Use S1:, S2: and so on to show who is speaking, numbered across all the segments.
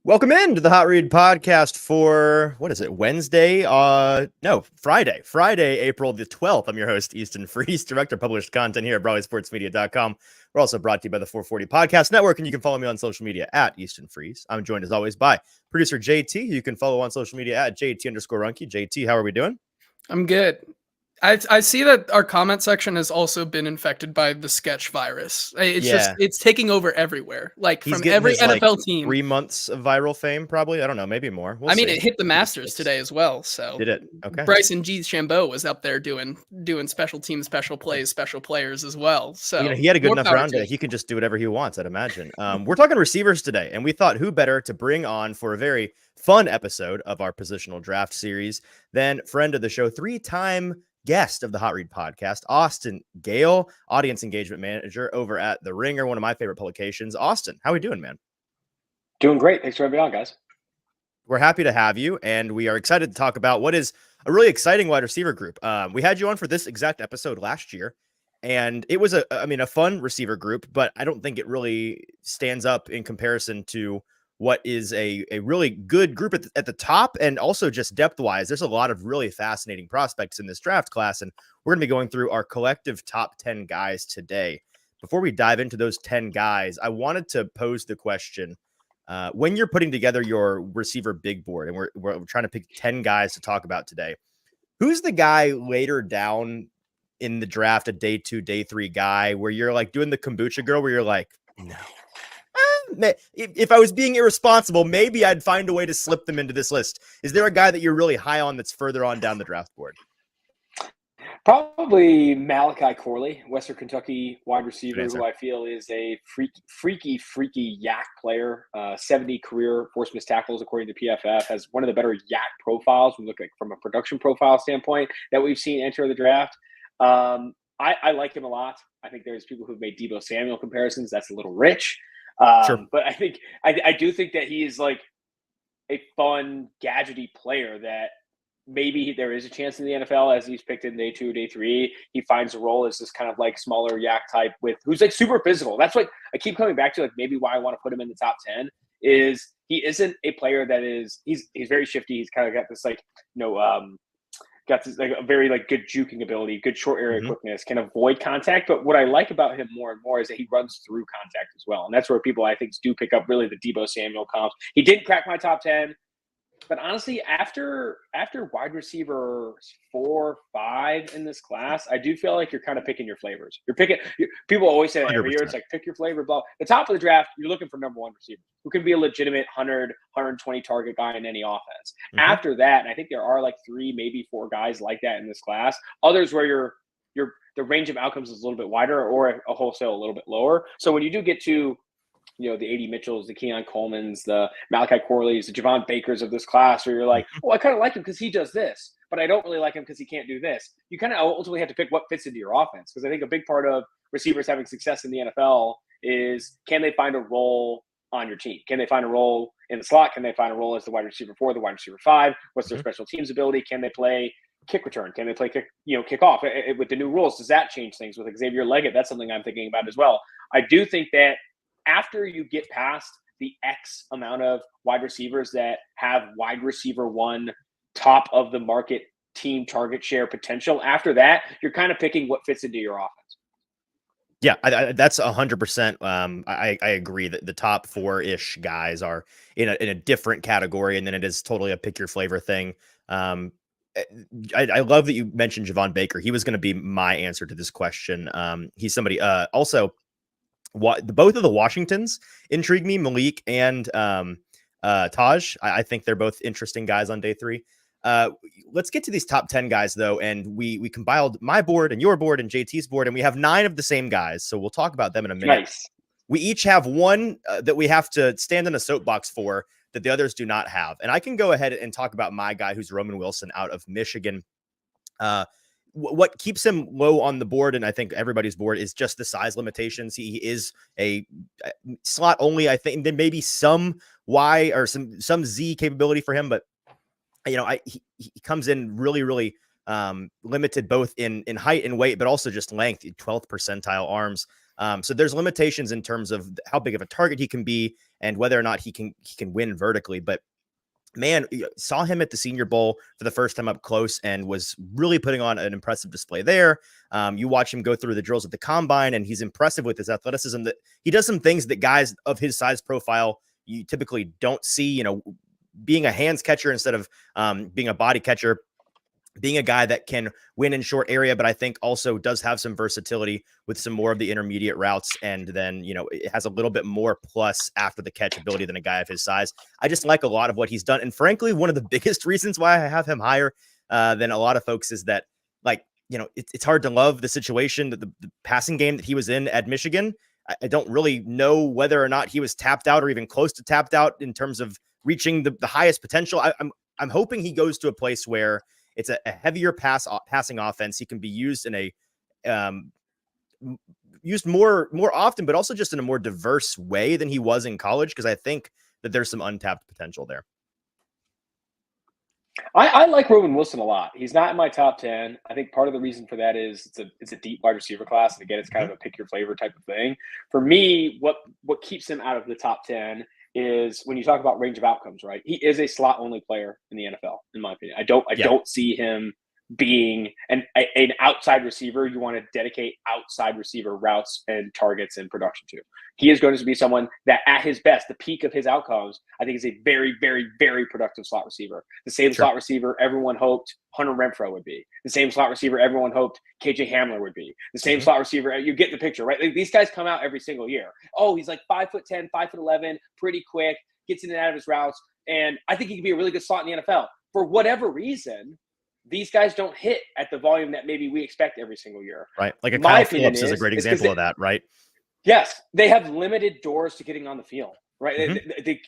S1: Welcome in to the Hot Read podcast for, what is it, Wednesday? No, Friday, April the 12th. I'm your host, Easton Freeze, director of published content here at BroadwaySportsMedia.com. We're also brought to you by the 440 Podcast Network, and you can follow me on social media at Easton Freeze. I'm joined, as always, by producer JT, who you can follow on social media at JT_Ruhnke. JT, how are we doing?
S2: I'm good. I see that our comment section has also been infected by the sketch virus. It's taking over everywhere. Like
S1: He's
S2: from
S1: getting
S2: every
S1: his,
S2: NFL team.
S1: 3 months of viral fame, probably. I don't know, maybe more. We'll see.
S2: It hit the Masters today as well. So
S1: Did it? Okay.
S2: Bryson G. Chambeau was up there doing special teams, special plays, special players as well. So
S1: he had a good
S2: more
S1: enough
S2: power
S1: round
S2: to
S1: that
S2: him.
S1: he could just do whatever he wants, I'd imagine. We're talking receivers today, and we thought who better to bring on for a very fun episode of our positional draft series than friend of the show, 3-time guest of the Hot Read podcast, Austin Gayle, audience engagement manager over at The Ringer, one of my favorite publications. Austin, how are we doing, man?
S3: Doing great. Thanks for having me on, guys.
S1: We're happy to have you, and we are excited to talk about what is a really exciting wide receiver group. We had you on for this exact episode last year, and it was a fun receiver group, but I don't think it really stands up in comparison to what is a really good group at the top, and also just depth-wise. There's a lot of really fascinating prospects in this draft class, and we're going to be going through our collective top 10 guys today. Before we dive into those 10 guys, I wanted to pose the question, when you're putting together your receiver big board, and we're trying to pick 10 guys to talk about today, who's the guy later down in the draft, a day 2, day 3 guy, where you're like doing the kombucha girl, where you're like, no, if I was being irresponsible, maybe I'd find a way to slip them into this list. Is there a guy that you're really high on that's further on down the draft board?
S3: Probably Malachi Corley, Western Kentucky wide receiver, who I feel is a freaky yak player. 70 career forced missed tackles according to PFF. Has one of the better yak profiles when we look at from a production profile standpoint that we've seen enter the draft. I like him a lot. I think there's people who've made Deebo Samuel comparisons. That's a little rich.
S1: Sure.
S3: But I do think that he is like a fun, gadgety player that maybe there is a chance in the NFL as he's picked in day 2, day 3. He finds a role as this kind of like smaller yak type who's like super physical. That's what I keep coming back to. Like maybe why I want to put him in the top 10 is he isn't a player that is he's very shifty. He's kind of got this like got this like a very like good juking ability, good short area quickness, can avoid contact. But what I like about him more and more is that he runs through contact as well. And that's where people I think do pick up really the Deebo Samuel comps. He didn't crack my top 10. But honestly, after wide receiver 4, 5 in this class, I do feel like you're kind of picking your flavors. People always say that every
S1: 100%.
S3: year, it's like pick your flavor. Blah. The top of the draft, you're looking for number 1 receiver who can be a legitimate 100, 120 target guy in any offense. After that, and I think there are like 3, maybe 4 guys like that in this class. Others where the range of outcomes is a little bit wider or a wholesale a little bit lower. So when you do get to the A.D. Mitchells, the Keon Coleman's, the Malachi Corleys, the Javon Bakers of this class, where you're like, I kind of like him because he does this, but I don't really like him because he can't do this. You kind of ultimately have to pick what fits into your offense, because I think a big part of receivers having success in the NFL is, can they find a role on your team? Can they find a role in the slot? Can they find a role as the wide receiver 4, the wide receiver 5? What's their special teams ability? Can they play kick return? Can they play kick off? With the new rules, does that change things? With Xavier Leggett, that's something I'm thinking about as well. I do think that after you get past the X amount of wide receivers that have wide receiver 1 top of the market team target share potential, after that, you're kind of picking what fits into your offense.
S1: Yeah, that's 100%. I agree that the top 4-ish guys are in a different category, and then it is totally a pick your flavor thing. I love that you mentioned Javon Baker. He was going to be my answer to this question. He's somebody also. Both of the Washingtons intrigue me, Malik and Taj. I think they're both interesting guys on day 3. Let's get to these top 10 guys, though, and we compiled my board and your board and JT's board, and we have 9 of the same guys, so we'll talk about them in a minute.
S3: Nice.
S1: We each have one that we have to stand in a soapbox for that the others do not have, and I can go ahead and talk about my guy, who's Roman Wilson out of Michigan. What keeps him low on the board, and I think everybody's board, is just the size limitations. He is a slot only, I think. There may be some Y or some Z capability for him, but he comes in really limited both in height and weight, but also just length. 12th percentile arms. So there's limitations in terms of how big of a target he can be, and whether or not he can win vertically. But man, saw him at the Senior Bowl for the first time up close and was really putting on an impressive display there. You watch him go through the drills at the combine, and he's impressive with his athleticism. That he does some things that guys of his size profile you typically don't see. You know, being a hands catcher instead of being a body catcher, being a guy that can win in short area, but I think also does have some versatility with some more of the intermediate routes. And then, you know, it has a little bit more plus after the catch ability than a guy of his size. I just like a lot of what he's done. And frankly, one of the biggest reasons why I have him higher than a lot of folks is that, like, you know, it's hard to love the situation that the passing game that he was in at Michigan. I don't really know whether or not he was tapped out or even close to tapped out in terms of reaching the highest potential. I'm hoping he goes to a place where it's a heavier passing offense. He can be used in a used more often, but also just in a more diverse way than he was in college, because I think that there's some untapped potential there.
S3: I like Roman Wilson a lot. He's not in my top 10. I think part of the reason for that is it's a deep wide receiver class. And again, it's kind of a pick your flavor type of thing. For me, what keeps him out of the top 10 is when you talk about range of outcomes, right? He is a slot only player in the NFL, in my opinion. I don't see him being an outside receiver you want to dedicate outside receiver routes and targets and production to. He is going to be someone that at his best, the peak of his outcomes, I think is a very, very, very productive slot receiver. The same slot receiver everyone hoped Hunter Renfrow would be. The same slot receiver everyone hoped KJ Hamler would be. The same slot receiver, you get the picture, right? Like, these guys come out every single year. Oh, he's like 5'10", 5'11", pretty quick, gets in and out of his routes. And I think he could be a really good slot in the NFL. For whatever reason, these guys don't hit at the volume that maybe we expect every single year.
S1: Right. Like a Kyle Phillips is a great example of that, right?
S3: Yes. They have limited doors to getting on the field, right?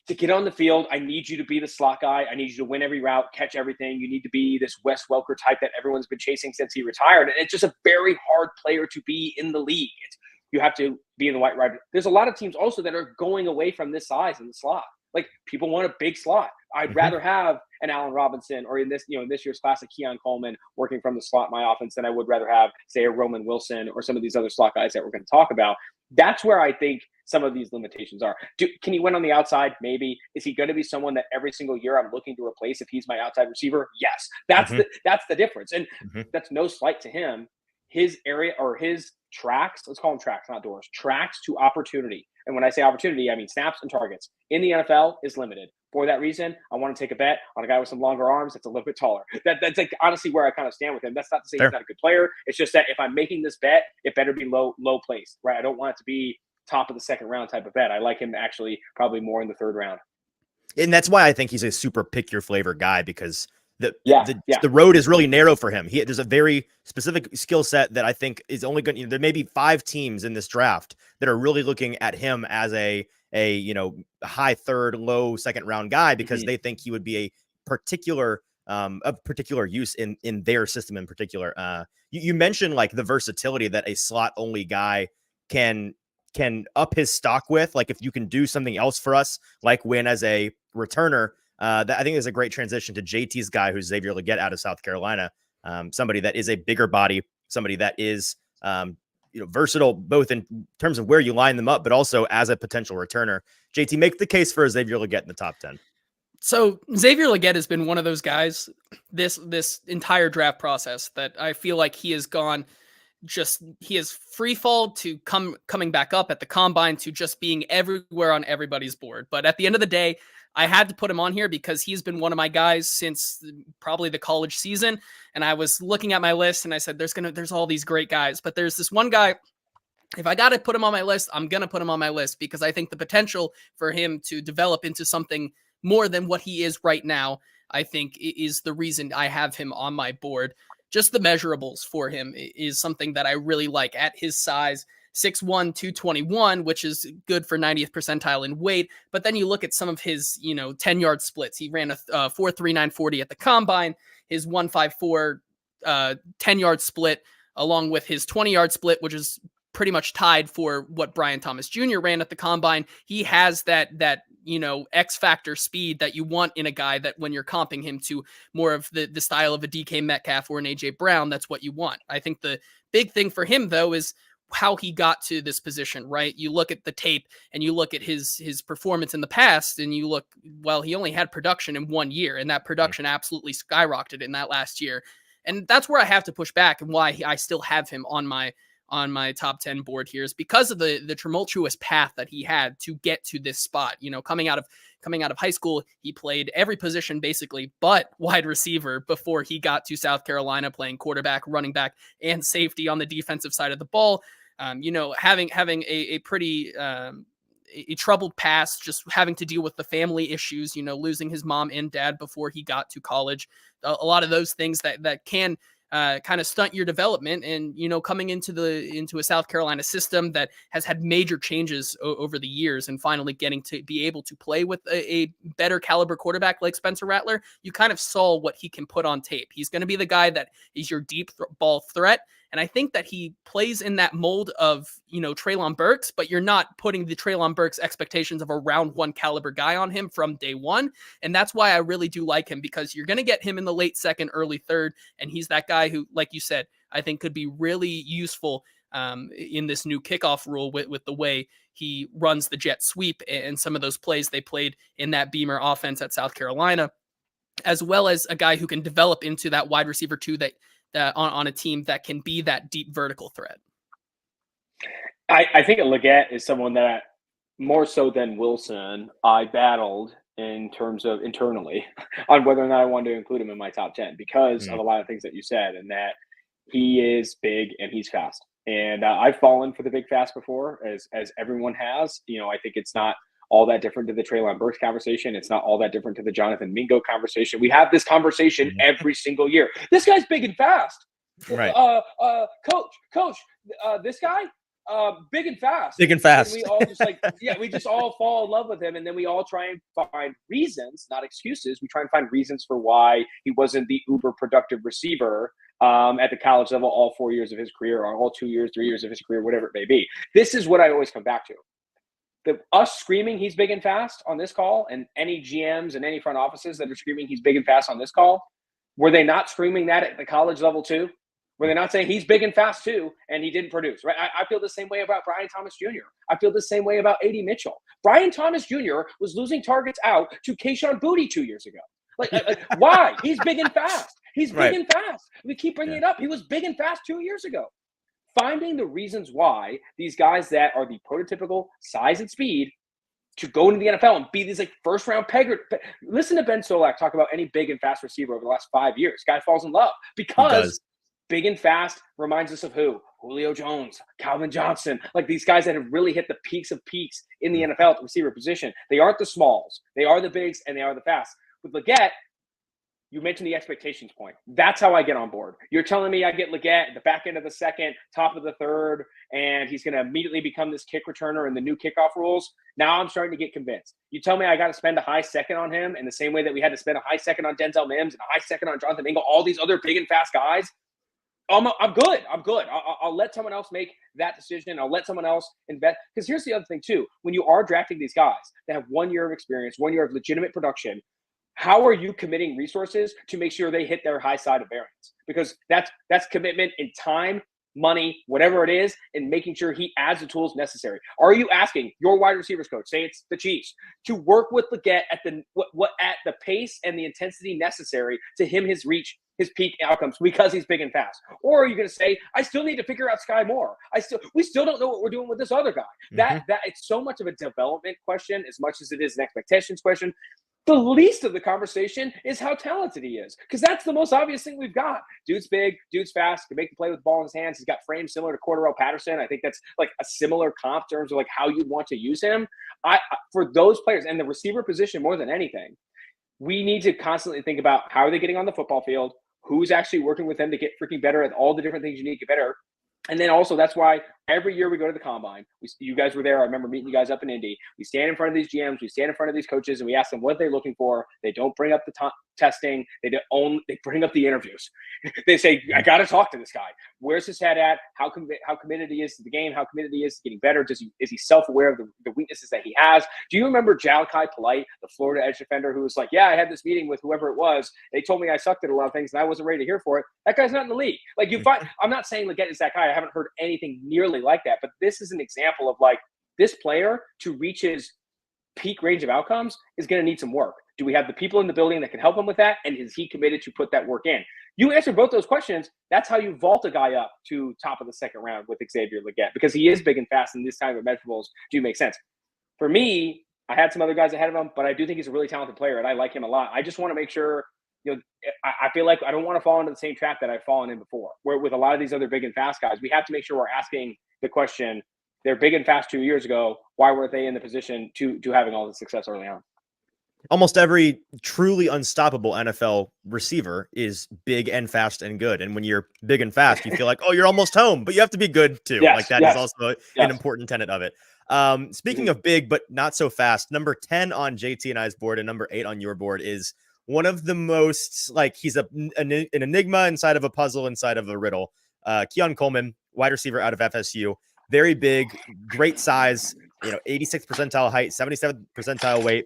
S3: To get on the field, I need you to be the slot guy. I need you to win every route, catch everything. You need to be this Wes Welker type that everyone's been chasing since he retired. And it's just a very hard player to be in the league. You have to be in the white right. There's a lot of teams also that are going away from this size in the slot. Like, people want a big slot. I'd rather have an Allen Robinson, or in this year's class, a Keon Coleman working from the slot in my offense, than I would rather have, say, a Roman Wilson or some of these other slot guys that we're going to talk about. That's where I think some of these limitations are. Can he win on the outside? Maybe. Is he going to be someone that every single year I'm looking to replace if he's my outside receiver? Yes. That's the difference. And that's no slight to him. His area, or his tracks, let's call them tracks, not doors, tracks to opportunity. And when I say opportunity, I mean snaps and targets in the NFL is limited. For that reason, I want to take a bet on a guy with some longer arms that's a little bit taller. That's like honestly where I kind of stand with him. That's not to say he's not a good player. It's just that if I'm making this bet, it better be low placed, right? I don't want it to be top of the second round type of bet. I like him actually probably more in the third round. And
S1: that's why I think he's a super pick your flavor guy, because the road is really narrow for him. There's a very specific skill set that I think is only good. There may be 5 teams in this draft that are really looking at him as a high third, low second round guy, because they think he would be a particular of particular use in their system in particular. You mentioned like the versatility that a slot only guy can up his stock with. Like, if you can do something else for us, like win as a returner. That I think is a great transition to JT's guy, who's Xavier Legette out of South Carolina. Somebody that is a bigger body, somebody that is versatile, both in terms of where you line them up, but also as a potential returner. JT, make the case for Xavier Legette in the top 10.
S2: So Xavier Legette has been one of those guys this entire draft process that I feel like he has gone he is free fall to coming back up at the combine to just being everywhere on everybody's board. But at the end of the day, I had to put him on here because he's been one of my guys since probably the college season. And I was looking at my list and I said, there's all these great guys, but there's this one guy. If I got to put him on my list, I'm going to put him on my list because I think the potential for him to develop into something more than what he is right now, I think is the reason I have him on my board. Just the measurables for him is something that I really like at his size, 6'1", 221, which is good for 90th percentile in weight. But then you look at some of his, 10-yard splits. He ran a 4.39 40 at the combine, his 1.54 10-yard split, along with his 20-yard split, which is pretty much tied for what Brian Thomas Jr. ran at the combine. He has that X factor speed that you want in a guy that when you're comping him to more of the style of a DK Metcalf or an AJ Brown, that's what you want. I think the big thing for him though is how he got to this position, right? You look at the tape and you look at his performance in the past, and you look, well, he only had production in 1 year, and that production absolutely skyrocketed in that last year. And that's where I have to push back, and why I still have him on my top 10 board here, is because of the tumultuous path that he had to get to this spot. You know, coming out of high school, he played every position basically but wide receiver before he got to South Carolina, playing quarterback, running back, and safety on the defensive side of the ball. You know, having a pretty a troubled past, just having to deal with the family issues, you know, losing his mom and dad before he got to college. A lot of those things that can kind of stunt your development. And, you know, coming into a South Carolina system that has had major changes over the years, and finally getting to be able to play with a better caliber quarterback like Spencer Rattler, you kind of saw what he can put on tape. He's going to be the guy that is your deep ball threat. And I think that he plays in that mold of, you know, Treylon Burks, but you're not putting the Treylon Burks expectations of a round one caliber guy on him from day one. And that's why I really do like him, because you're going to get him in the late second, early third. And he's that guy who, like you said, I think could be really useful in this new kickoff rule with the way he runs the jet sweep and some of those plays they played in that Beamer offense at South Carolina, as well as a guy who can develop into that wide receiver too, that on a team that can be that deep vertical threat.
S3: I think Leggett is someone that, more so than Wilson, I battled in terms of internally on whether or not I wanted to include him in my top 10 because of a lot of things that you said, and that he is big and he's fast. And I've fallen for the big fast before, as everyone has. You know, I think it's not all that different to the Treylon Burks conversation. It's not all that different to the Jonathan Mingo conversation. We have this conversation every single year. This guy's big and fast.
S1: Right.
S3: Coach, this guy, big and fast.
S1: Big and fast.
S3: And we all just we just all fall in love with him. And then we all try and find reasons, not excuses. We try and find reasons for why he wasn't the uber productive receiver at the college level all 4 years of his career, or all 2 years, 3 years of his career, whatever it may be. This is what I always come back to. Us screaming he's big and fast on this call, and any GMs and any front offices that are screaming he's big and fast on this call, were they not screaming that at the college level too? Were they not saying he's big and fast too, and he didn't produce, right? I feel the same way about Brian Thomas Jr. I feel the same way about A.D. Mitchell. Brian Thomas Jr. was losing targets out to Kayshon Boutte 2 years ago. Why? He's big and fast. He's big and fast. We keep bringing it up. He was big and fast 2 years ago. Finding the reasons why these guys that are the prototypical size and speed to go into the NFL and be these first round pegger. Listen to Ben Solak talk about any big and fast receiver over the last 5 years. Guy falls in love because big and fast reminds us of who? Julio Jones, Calvin Johnson, these guys that have really hit the peaks of peaks in the NFL at the receiver position. They aren't the smalls. They are the bigs and they are the fast. With Leggett, you mentioned the expectations point. That's how I get on board. You're telling me I get Leggett at the back end of the second, top of the third, and he's going to immediately become this kick returner in the new kickoff rules. Now I'm starting to get convinced. You tell me I got to spend a high second on him in the same way that we had to spend a high second on Denzel Mims and a high second on Jonathan Mingo, all these other big and fast guys. I'm good. I'll let someone else make that decision. I'll let someone else invest. Because here's the other thing, too. When you are drafting these guys that have 1 year of experience, 1 year of legitimate production, how are you committing resources to make sure they hit their high side of variance? Because that's commitment in time, money, whatever it is, and making sure he adds the tools necessary. Are you asking your wide receivers coach, say it's the Chiefs, to work with Leggett at the pace and the intensity necessary to reach his peak outcomes because he's big and fast? Or are you going to say, I still need to figure out Sky Moore. We still don't know what we're doing with this other guy. That it's so much of a development question as much as it is an expectations question. The least of the conversation is how talented he is, because that's the most obvious thing we've got. Dude's big, dude's fast, can make the play with the ball in his hands. He's got frames similar to Cordarrelle Patterson. I think that's a similar comp in terms of how you want to use him. For those players and the receiver position more than anything, we need to constantly think about how are they getting on the football field, who's actually working with them to get freaking better at all the different things you need to get better. And then also that's why every year we go to the combine. You guys were there. I remember meeting you guys up in Indy. We stand in front of these GMs. We stand in front of these coaches, and we ask them what they're looking for. They don't bring up the testing. They bring up the interviews. They say, I got to talk to this guy. Where's his head at? How committed he is to the game? How committed he is to getting better? Is he self-aware of the weaknesses that he has? Do you remember Jalakai Polite, the Florida edge defender, who was like, yeah, I had this meeting with whoever it was. They told me I sucked at a lot of things, and I wasn't ready to hear for it. That guy's not in the league. I'm not saying Leggett is that guy. I haven't heard anything nearly really like that. But this is an example of like this player to reach his peak range of outcomes is going to need some work. Do we have the people in the building that can help him with that? And is he committed to put that work in? You answer both those questions. That's how you vault a guy up to top of the second round with Xavier Legette, because he is big and fast, and this time of measurables do make sense. For me, I had some other guys ahead of him, but I do think he's a really talented player, and I like him a lot. I just want to make sure, I feel like I don't want to fall into the same trap that I've fallen in before, where with a lot of these other big and fast guys, we have to make sure we're asking the question, they're big and fast 2 years ago, why weren't they in the position to having all the success early on?
S1: Almost every truly unstoppable NFL receiver is big and fast and good. And when you're big and fast, you feel like, oh, you're almost home, but you have to be good too.
S3: Yes,
S1: like that is also an important tenet of it. Speaking of big, but not so fast, number 10 on JT and I's board and number 8 on your board is one of the most, like, he's an enigma inside of a puzzle, inside of a riddle. Keon Coleman, wide receiver out of FSU, very big, great size, 86th percentile height, 77th percentile weight,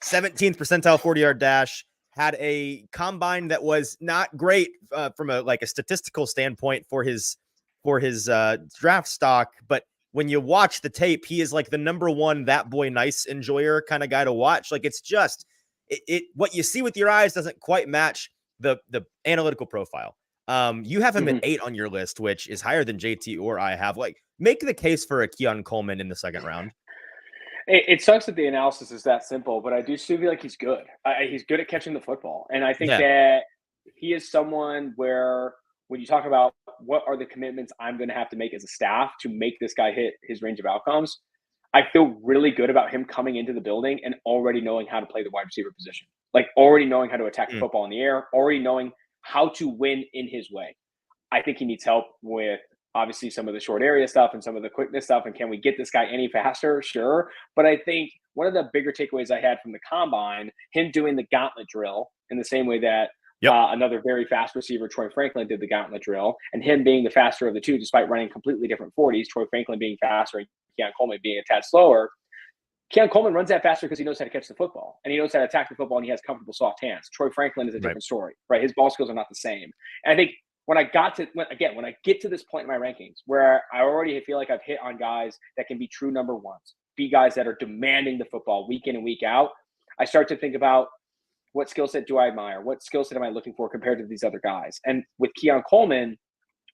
S1: 17th percentile 40-yard dash, had a combine that was not great from a statistical standpoint for his draft stock. But when you watch the tape, he is like the number one that boy nice enjoyer kind of guy to watch. Like, it's just what you see with your eyes doesn't quite match the analytical profile. You have him at 8 on your list, which is higher than JT or I have. Like, make the case for a Keon Coleman in the second round.
S3: It sucks that the analysis is that simple, but I do still feel like he's good. He's good at catching the football. And I think that he is someone where when you talk about what are the commitments I'm going to have to make as a staff to make this guy hit his range of outcomes, I feel really good about him coming into the building and already knowing how to play the wide receiver position, like already knowing how to attack the football in the air, already knowing how to win in his way. I think he needs help with obviously some of the short area stuff and some of the quickness stuff. And can we get this guy any faster? Sure. But I think one of the bigger takeaways I had from the combine, him doing the gauntlet drill in the same way that another very fast receiver, Troy Franklin, did the gauntlet drill, and him being the faster of the two, despite running completely different 40s, Troy Franklin being faster and Keon Coleman being a tad slower. Keon Coleman runs that faster because he knows how to catch the football and he knows how to attack the football and he has comfortable soft hands. Troy Franklin is a different story, right? His ball skills are not the same. And I think when I get to this point in my rankings where I already feel like I've hit on guys that can be true number ones, be guys that are demanding the football week in and week out, I start to think about what skill set do I admire? What skill set am I looking for compared to these other guys? And with Keon Coleman,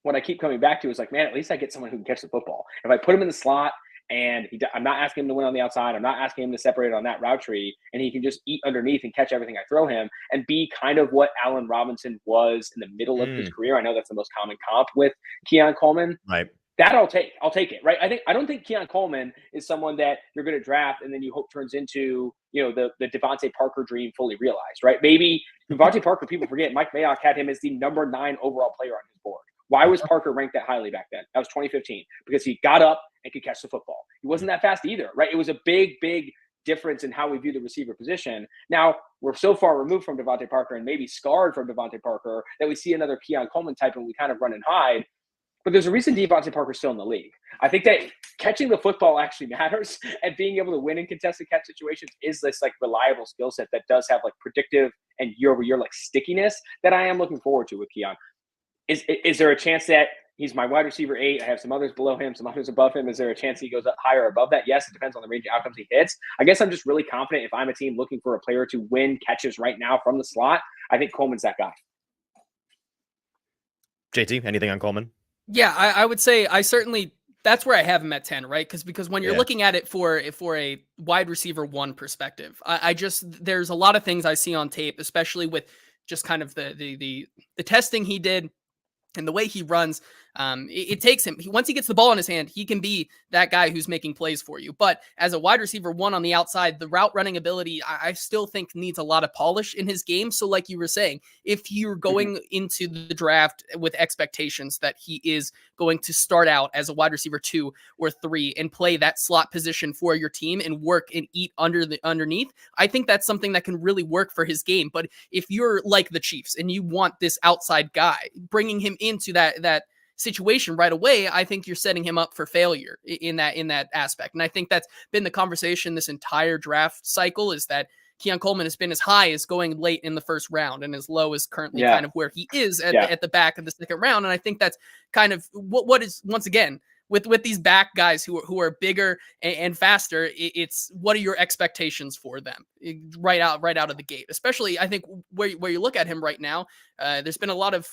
S3: what I keep coming back to is like, man, at least I get someone who can catch the football. If I put him in the slot and I'm not asking him to win on the outside, I'm not asking him to separate on that route tree, and he can just eat underneath and catch everything I throw him and be kind of what Allen Robinson was in the middle of his career. I know that's the most common comp with Keon Coleman.
S1: Right.
S3: That I'll take it. Right. I don't think Keon Coleman is someone that you're going to draft and then you hope turns into, the Devontae Parker dream fully realized. Right. Maybe Devontae Parker, people forget, Mike Mayock had him as the number 9 overall player on his board. Why was Parker ranked that highly back then? That was 2015, because he got up and could catch the football. He wasn't that fast either, right? It was a big, big difference in how we view the receiver position. Now, we're so far removed from Devontae Parker and maybe scarred from Devontae Parker that we see another Keon Coleman type and we kind of run and hide. But there's a reason Devontae Parker's still in the league. I think that catching the football actually matters, and being able to win in contested catch situations is this like reliable skill set that does have like predictive and year-over-year like stickiness that I am looking forward to with Keon. Is there a chance that he's my wide receiver 8? I have some others below him, some others above him. Is there a chance he goes up higher or above that? Yes, it depends on the range of outcomes he hits. I guess I'm just really confident if I'm a team looking for a player to win catches right now from the slot, I think Coleman's that guy.
S1: JT, anything on Coleman?
S2: Yeah, I would say that's where I have him at 10, right? Because when you're looking at it for a wide receiver 1 perspective, there's a lot of things I see on tape, especially with just kind of the testing he did and the way he runs. It takes him, once he gets the ball in his hand, he can be that guy who's making plays for you. But as a wide receiver 1 on the outside, the route running ability, I still think needs a lot of polish in his game. So like you were saying, if you're going into the draft with expectations that he is going to start out as a wide receiver 2 or 3 and play that slot position for your team and work and eat underneath, I think that's something that can really work for his game. But if you're like the Chiefs and you want this outside guy, bringing him into that situation right away, I think you're setting him up for failure in that aspect. And I think that's been the conversation this entire draft cycle, is that Keon Coleman has been as high as going late in the first round and as low as currently kind of where he is at the back of the second round. And I think that's kind of what is, once again, with these back guys who are bigger and faster, it's what are your expectations for them right out of the gate? Especially, I think where you look at him right now, there's been a lot of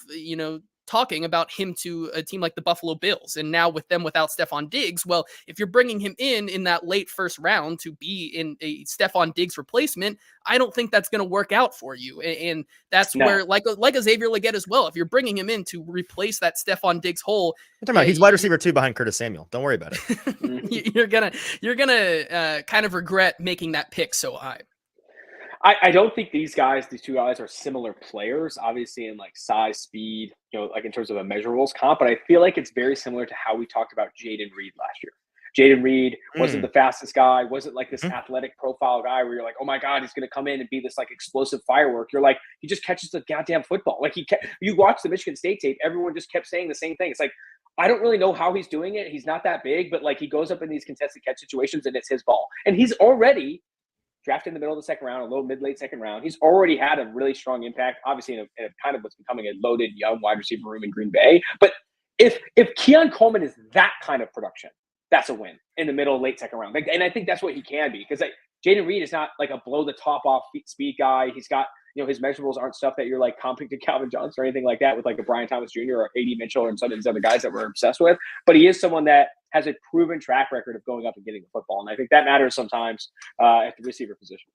S2: talking about him to a team like the Buffalo Bills, and now with them without Stephon Diggs, well, if you're bringing him in that late first round to be in a Stephon Diggs replacement, I don't think that's going to work out for you, and that's where like a Xavier Legette as well. If you're bringing him in to replace that Stephon Diggs hole,
S1: he's wide receiver 2 behind Curtis Samuel. Don't worry about it.
S2: you're gonna kind of regret making that pick so high.
S3: I don't think these two guys are similar players, obviously in like size, speed, like in terms of a measurables comp, but I feel like it's very similar to how we talked about Jayden Reed last year. Jayden Reed wasn't the fastest guy, wasn't like this athletic profile guy where you're like, oh my God, he's going to come in and be this like explosive firework. You're like, he just catches the goddamn football. Like you watch the Michigan State tape, everyone just kept saying the same thing. It's like, I don't really know how he's doing it. He's not that big, but like he goes up in these contested catch situations and it's his ball. And he's already drafted in the middle of the second round, a little mid-late second round. He's already had a really strong impact, obviously in a kind of what's becoming a loaded young wide receiver room in Green Bay. But if Keon Coleman is that kind of production, that's a win in the middle, late second round. And I think that's what he can be, because like Jayden Reed is not like a blow the top off speed guy. He's got, his measurables aren't stuff that you're like comping to Calvin Johnson or anything like that with like a Brian Thomas Jr. or A.D. Mitchell and some of these other guys that we're obsessed with. But he is someone that has a proven track record of going up and getting the football. And I think that matters sometimes at the receiver position.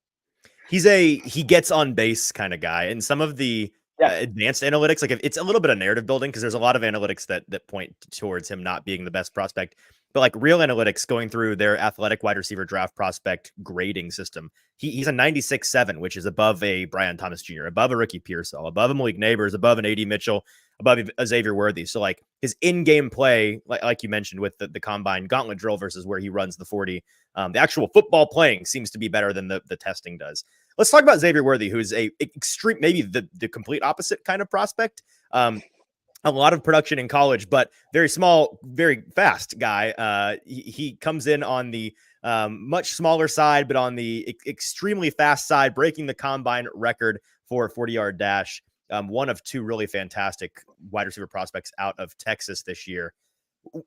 S1: He gets on base kind of guy. And some of the advanced analytics, like it's a little bit of narrative building, because there's a lot of analytics that point towards him not being the best prospect. But like real analytics going through their athletic wide receiver draft prospect grading system, he's a 96.7, which is above a Brian Thomas Jr., above a Ricky Pearsall, above a Malik Neighbors, above an A.D. Mitchell, above a Xavier Worthy. So like his in-game play, like you mentioned with the combine gauntlet drill versus where he runs the 40, the actual football playing seems to be better than the testing does. Let's talk about Xavier Worthy, who's a extreme, maybe the complete opposite kind of prospect. A lot of production in college, but very small, very fast guy. He comes in on the much smaller side, but on the extremely fast side, breaking the combine record for a 40-yard dash. One of two really fantastic wide receiver prospects out of Texas this year.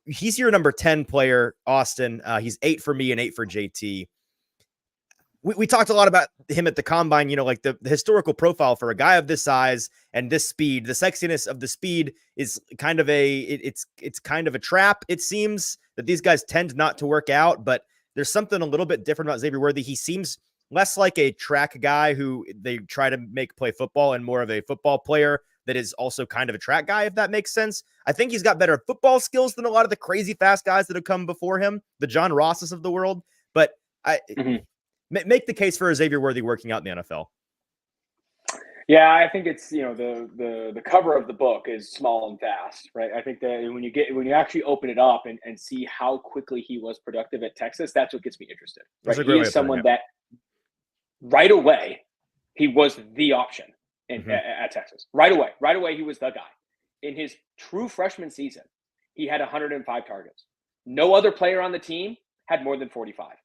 S1: He's your number 10 player, Austin. He's 8 for me and 8 for JT. We talked a lot about him at the combine, like the historical profile for a guy of this size and this speed. The sexiness of the speed is kind of it's kind of a trap. It seems that these guys tend not to work out, but there's something a little bit different about Xavier Worthy. He seems less like a track guy who they try to make play football and more of a football player that is also kind of a track guy, if that makes sense. I think he's got better football skills than a lot of the crazy fast guys that have come before him, the John Rosses of the world. But make the case for Xavier Worthy working out in the NFL.
S3: Yeah, I think it's, the cover of the book is small and fast, right? I think that when you actually open it up and see how quickly he was productive at Texas, that's what gets me interested. Right? He is someone that right away he was the option at Texas. Right away he was the guy. In his true freshman season, he had 105 targets. No other player on the team had more than 45.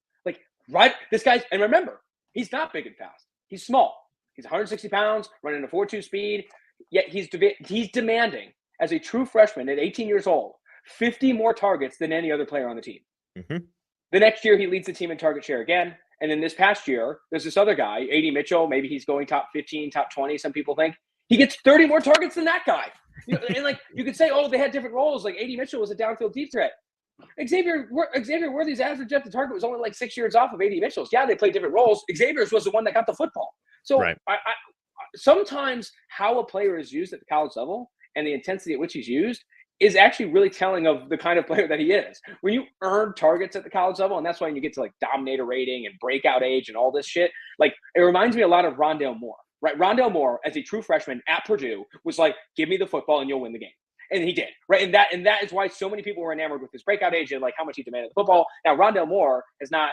S3: Right, this guy's, and remember, he's not big and fast. He's small. He's 160 pounds, running a 4.2 speed. Yet he's demanding, as a true freshman at 18 years old, 50 more targets than any other player on the team. The next year, he leads the team in target share again. And then this past year, there's this other guy, A.D. Mitchell. Maybe he's going top 15, top 20. Some people think he gets 30 more targets than that guy. And like you could say, oh, they had different roles. Like A.D. Mitchell was a downfield deep threat. Xavier Worthy's average depth of target was only like 6 yards off of A.D. Mitchell's. Yeah, they played different roles. Xavier's was the one that got the football. So I sometimes how a player is used at the college level and the intensity at which he's used is actually really telling of the kind of player that he is. When you earn targets at the college level, and that's why when you get to like dominator rating and breakout age and all this shit, like it reminds me a lot of Rondale Moore, right? Rondale Moore, as a true freshman at Purdue, was like, give me the football and you'll win the game. And he did, right? And that is why so many people were enamored with his breakout age and like how much he demanded the football. Now, Rondale Moore has not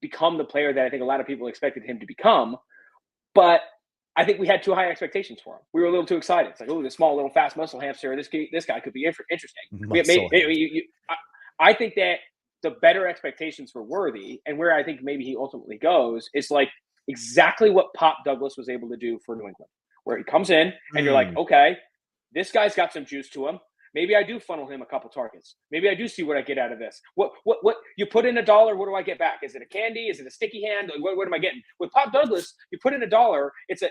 S3: become the player that I think a lot of people expected him to become, but I think we had too high expectations for him. We were a little too excited. It's like, oh, this small little fast muscle hamster. This guy could be interesting. I think that the better expectations for Worthy and where I think maybe he ultimately goes is like exactly what Pop Douglas was able to do for New England, where he comes in and you're like, okay, this guy's got some juice to him. Maybe I do funnel him a couple targets. Maybe I do see what I get out of this. What you put in $1, what do I get back? Is it a candy? Is it a sticky hand? What am I getting? With Pop Douglas, you put in $1, it's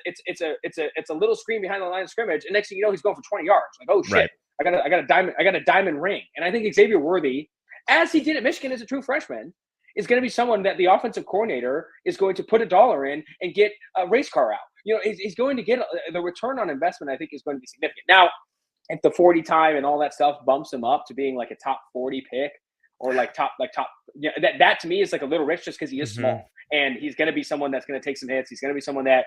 S3: a little screen behind the line of scrimmage, and next thing you know, he's going for 20 yards. Like, oh shit,
S1: Right.
S3: I got a diamond ring. And I think Xavier Worthy, as he did at Michigan as a true freshman, is going to be someone that the offensive coordinator is going to put $1 in and get a race car out. He's going to get the return on investment, I think, is going to be significant. Now, if the 40 time and all that stuff bumps him up to being like a top 40 pick or top, that to me is like a little rich just because he is small. And he's going to be someone that's going to take some hits. He's going to be someone that,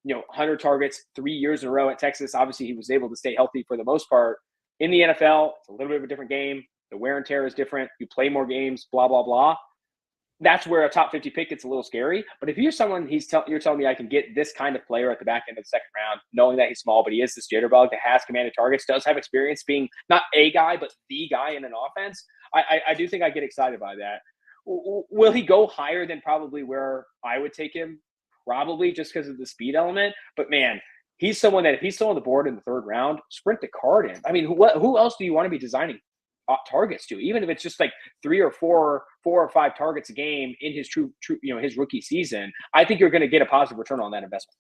S3: 100 targets 3 years in a row at Texas. Obviously, he was able to stay healthy for the most part. In the NFL, it's a little bit of a different game. The wear and tear is different. You play more games, blah, blah, blah. That's where a top 50 pick gets a little scary. But if you're someone, you're telling me I can get this kind of player at the back end of the second round, knowing that he's small, but he is this jitterbug that has commanded targets, does have experience being not a guy, but the guy in an offense, I do think I get excited by that. Will he go higher than probably where I would take him? Probably, just because of the speed element. But man, he's someone that if he's still on the board in the third round, sprint the card in. I mean, who else do you want to be designing targets to, even if it's just like 3 or 4 or 5 targets a game in his true his rookie season? I think you're going to get a positive return on that investment.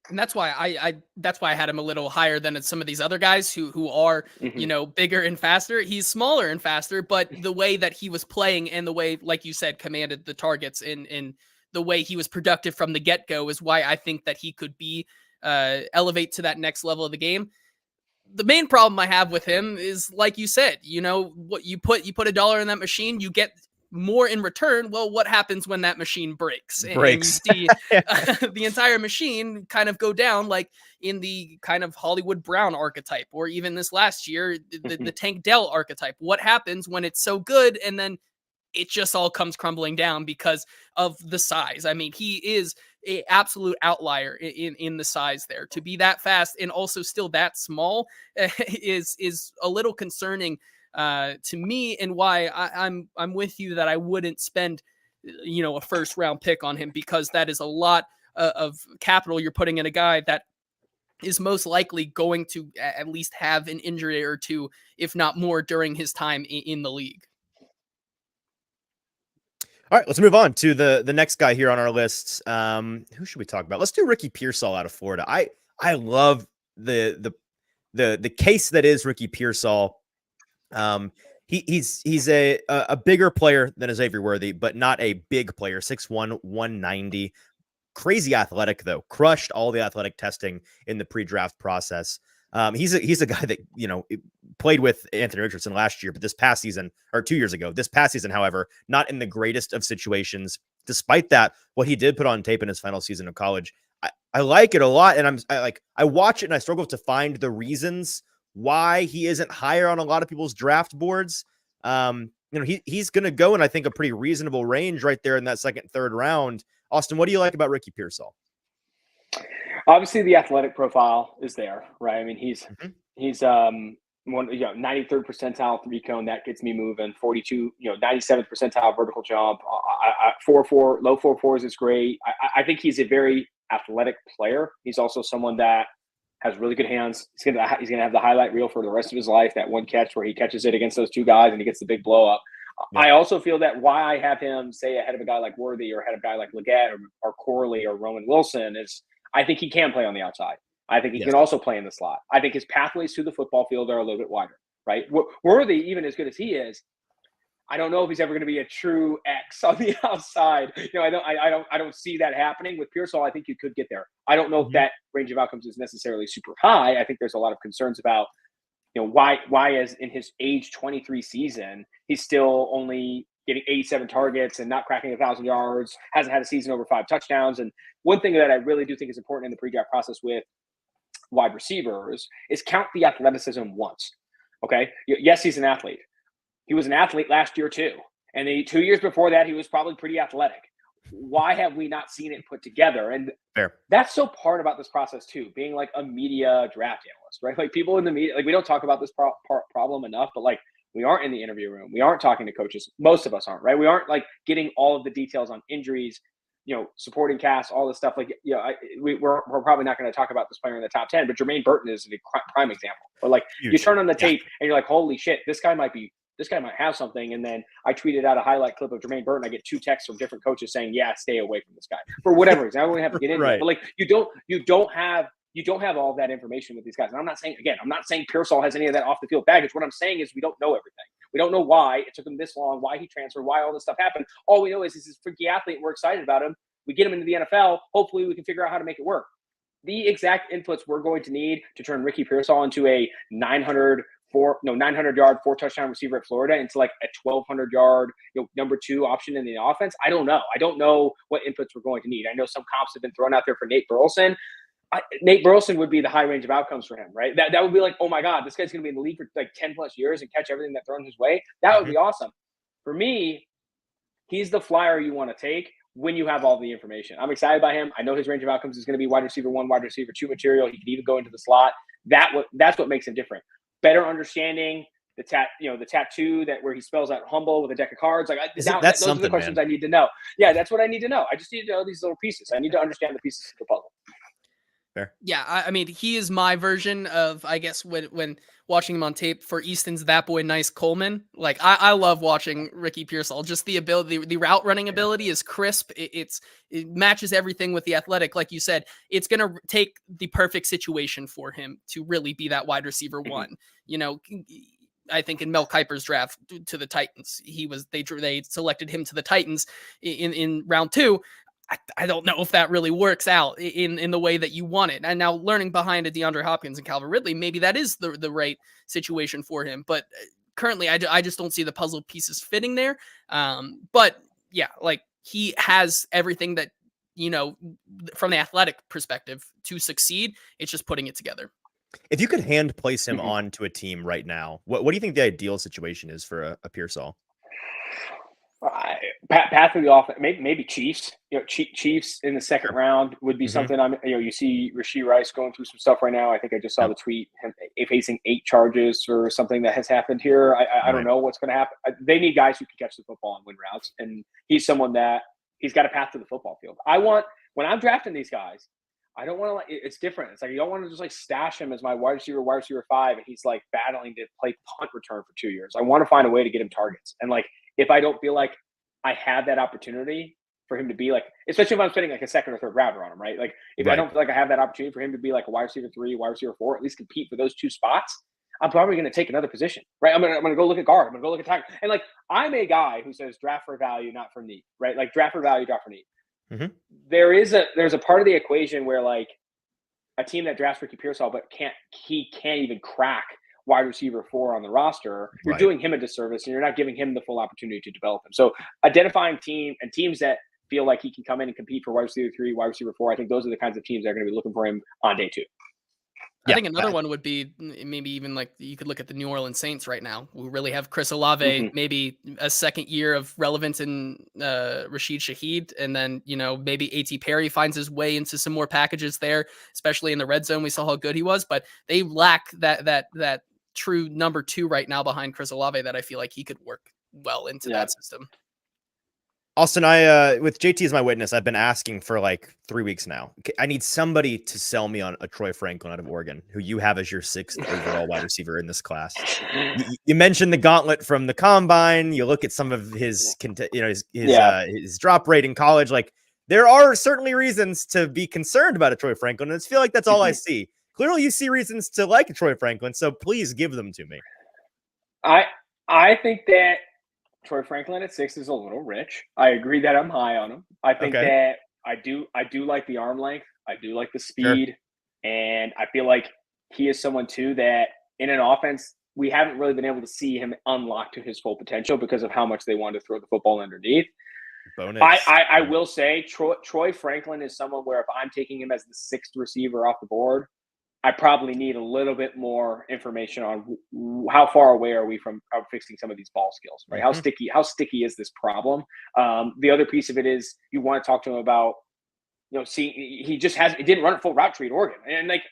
S2: And that's why I had him a little higher than some of these other guys who are, bigger and faster. He's smaller and faster, but the way that he was playing and the way, like you said, commanded the targets in the way he was productive from the get-go is why I think that he could be elevate to that next level of the game. The main problem I have with him is, like you said, what you put $1 in that machine, you get more in return. Well, what happens when that machine breaks? And you see the entire machine kind of go down, like in the kind of Hollywood Brown archetype, or even this last year, the Tank Dell archetype. What happens when it's so good and then it just all comes crumbling down because of the size? I mean, he is an absolute outlier in the size there. To be that fast and also still that small is a little concerning to me, and why I'm with you that I wouldn't spend a first round pick on him, because that is a lot of capital you're putting in a guy that is most likely going to at least have an injury or two, if not more, during his time in the league.
S1: All right, let's move on to the next guy here on our list. Who should we talk about? Let's do Ricky Pearsall out of Florida. I love the case that is Ricky Pearsall. He's a bigger player than Xavier Worthy, but not a big player. 6'1", 190. Crazy athletic though. Crushed all the athletic testing in the pre-draft process. He's a guy that, played with Anthony Richardson last year, but this past season, or 2 years ago, however, not in the greatest of situations. Despite that, what he did put on tape in his final season of college, I like it a lot. And I watch it and I struggle to find the reasons why he isn't higher on a lot of people's draft boards. He's going to go in, I think, a pretty reasonable range right there in that second, third round. Austin, what do you like about Ricky Pearsall?
S3: Obviously, the athletic profile is there, right? I mean, he's 93rd percentile 3-cone, that gets me moving. 97th percentile vertical jump. 4.4, low 4.4s is great. I think he's a very athletic player. He's also someone that has really good hands. He's gonna have the highlight reel for the rest of his life. That one catch where he catches it against those two guys and he gets the big blow up. Yeah. I also feel that why I have him say ahead of a guy like Worthy or ahead of a guy like Leggett or Corley or Roman Wilson is I think he can play on the outside. I think he can also play in the slot. I think his pathways to the football field are a little bit wider, right? Worthy, even as good as he is, I don't know if he's ever going to be a true X on the outside. I don't see that happening with Pearsall. I think you could get there. I don't know if that range of outcomes is necessarily super high. I think there's a lot of concerns about, why as in his age 23 season, he's still only getting 87 targets and not cracking 1,000 yards, hasn't had a season over 5 touchdowns. And one thing that I really do think is important in the pre-draft process with wide receivers is count the athleticism once. Okay. Yes, he's an athlete. He was an athlete last year too. And 2 years before that, he was probably pretty athletic. Why have we not seen it put together? And that's so part about this process too, being like a media draft analyst, right? Like people in the media, like we don't talk about this problem enough, but like we aren't in the interview room. We aren't talking to coaches. Most of us aren't, right? We aren't like getting all of the details on injuries, supporting cast, all this stuff. Like, we're probably not going to talk about this player in the top 10, but Jermaine Burton is a prime example. Or like, you turn on the tape and you're like, holy shit, this guy might have something. And then I tweeted out a highlight clip of Jermaine Burton. I get 2 texts from different coaches saying, yeah, stay away from this guy for whatever reason. I don't have to get into it, but like, you don't have all of that information with these guys. And I'm not saying Pearsall has any of that off the field baggage. What I'm saying is we don't know everything. We don't know why it took him this long, why he transferred, why all this stuff happened. All we know is he's a freaky athlete and we're excited about him. We get him into the NFL. Hopefully we can figure out how to make it work. The exact inputs we're going to need to turn Ricky Pearsall into a 900-yard, 4-touchdown receiver at Florida into like a 1,200-yard, number 2 option in the offense. I don't know. I don't know what inputs we're going to need. I know some comps have been thrown out there for Nate Burleson. Nate Burleson would be the high range of outcomes for him, right? That would be like, oh my God, this guy's going to be in the league for like 10 plus years and catch everything that's thrown his way. That would be awesome. For me, he's the flyer you want to take when you have all the information. I'm excited by him. I know his range of outcomes is going to be wide receiver 1, wide receiver 2 material. He could even go into the slot. That's what makes him different. Better understanding the tattoo where he spells out humble with a deck of cards. Like those are the questions, man. I need to know. Yeah, that's what I need to know. I just need to know these little pieces. I need to understand the pieces of the puzzle.
S1: Fair.
S2: Yeah, I mean, he is my version of, I guess, when watching him on tape for Easton's That Boy Nice Coleman. Like, I love watching Ricky Pearsall. Just the ability, the route running ability is crisp. It matches everything with the athletic. Like you said, it's going to take the perfect situation for him to really be that wide receiver 1. I think in Mel Kiper's draft to the Titans, they selected him to the Titans in round 2. I don't know if that really works out in the way that you want it. And now learning behind a DeAndre Hopkins and Calvin Ridley, maybe that is the right situation for him. But currently, I just don't see the puzzle pieces fitting there. But yeah, like he has everything that, from the athletic perspective to succeed. It's just putting it together.
S1: If you could hand place him onto a team right now, what do you think the ideal situation is for a Pearsall?
S3: Path of the offense, maybe Chiefs. Chiefs in the second round would be something. You see Rashee Rice going through some stuff right now. I think I just saw the tweet, him facing 8 charges or something that has happened here. I don't know what's going to happen. They need guys who can catch the football and win routes, and he's someone that he's got a path to the football field. When I'm drafting these guys, I don't want to it's different. It's like, you don't want to just like stash him as my wide receiver 5, and he's like battling to play punt return for 2 years. I want to find a way to get him targets. And like, if I don't feel like I have that opportunity for him to be like, especially if I'm spending like a 2nd or 3rd rounder on him, right? Like if I don't feel like I have that opportunity for him to be like a wide receiver 3, wide receiver 4, at least compete for those 2 spots, I'm probably going to take another position, right? I'm going to go look at guard. I'm going to go look at tackle. And like, I'm a guy who says draft for value, not for need, right? Like draft for value, draft for need. There's a part of the equation where like a team that drafts Ricky Pearsall, but can't even crack wide receiver 4 on the roster, you're doing him a disservice and you're not giving him the full opportunity to develop him. So identifying teams that feel like he can come in and compete for wide receiver 3, wide receiver 4, I think those are the kinds of teams that are going to be looking for him on day 2.
S2: I think another one would be maybe even like you could look at the New Orleans Saints right now. We really have Chris Olave, maybe a second year of relevance in Rashid Shaheed. And then, maybe A.T. Perry finds his way into some more packages there, especially in the red zone. We saw how good he was, but they lack that true number 2 right now behind Chris Olave that I feel like he could work well into that system.
S1: Austin, I with JT as my witness, I've been asking for like 3 weeks now. I need somebody to sell me on a Troy Franklin out of Oregon, who you have as your 6th overall wide receiver in this class. You mentioned the gauntlet from the combine. You look at some of his drop rate in college. Like, there are certainly reasons to be concerned about a Troy Franklin. And I feel like that's all I see. Clearly, you see reasons to like a Troy Franklin, so please give them to me.
S3: I think that Troy Franklin at 6 is a little rich. I agree that I'm high on him. I think that I do like the arm length. I do like the speed. And I feel like he is someone too that in an offense, we haven't really been able to see him unlock to his full potential because of how much they want to throw the football underneath.
S1: Bonus.
S3: I will say Troy Franklin is someone where if I'm taking him as the 6th receiver off the board, I probably need a little bit more information on how far away are we from fixing some of these ball skills, right? How sticky is this problem? The other piece of it is you want to talk to him about, he didn't run a full route tree at Oregon. And like,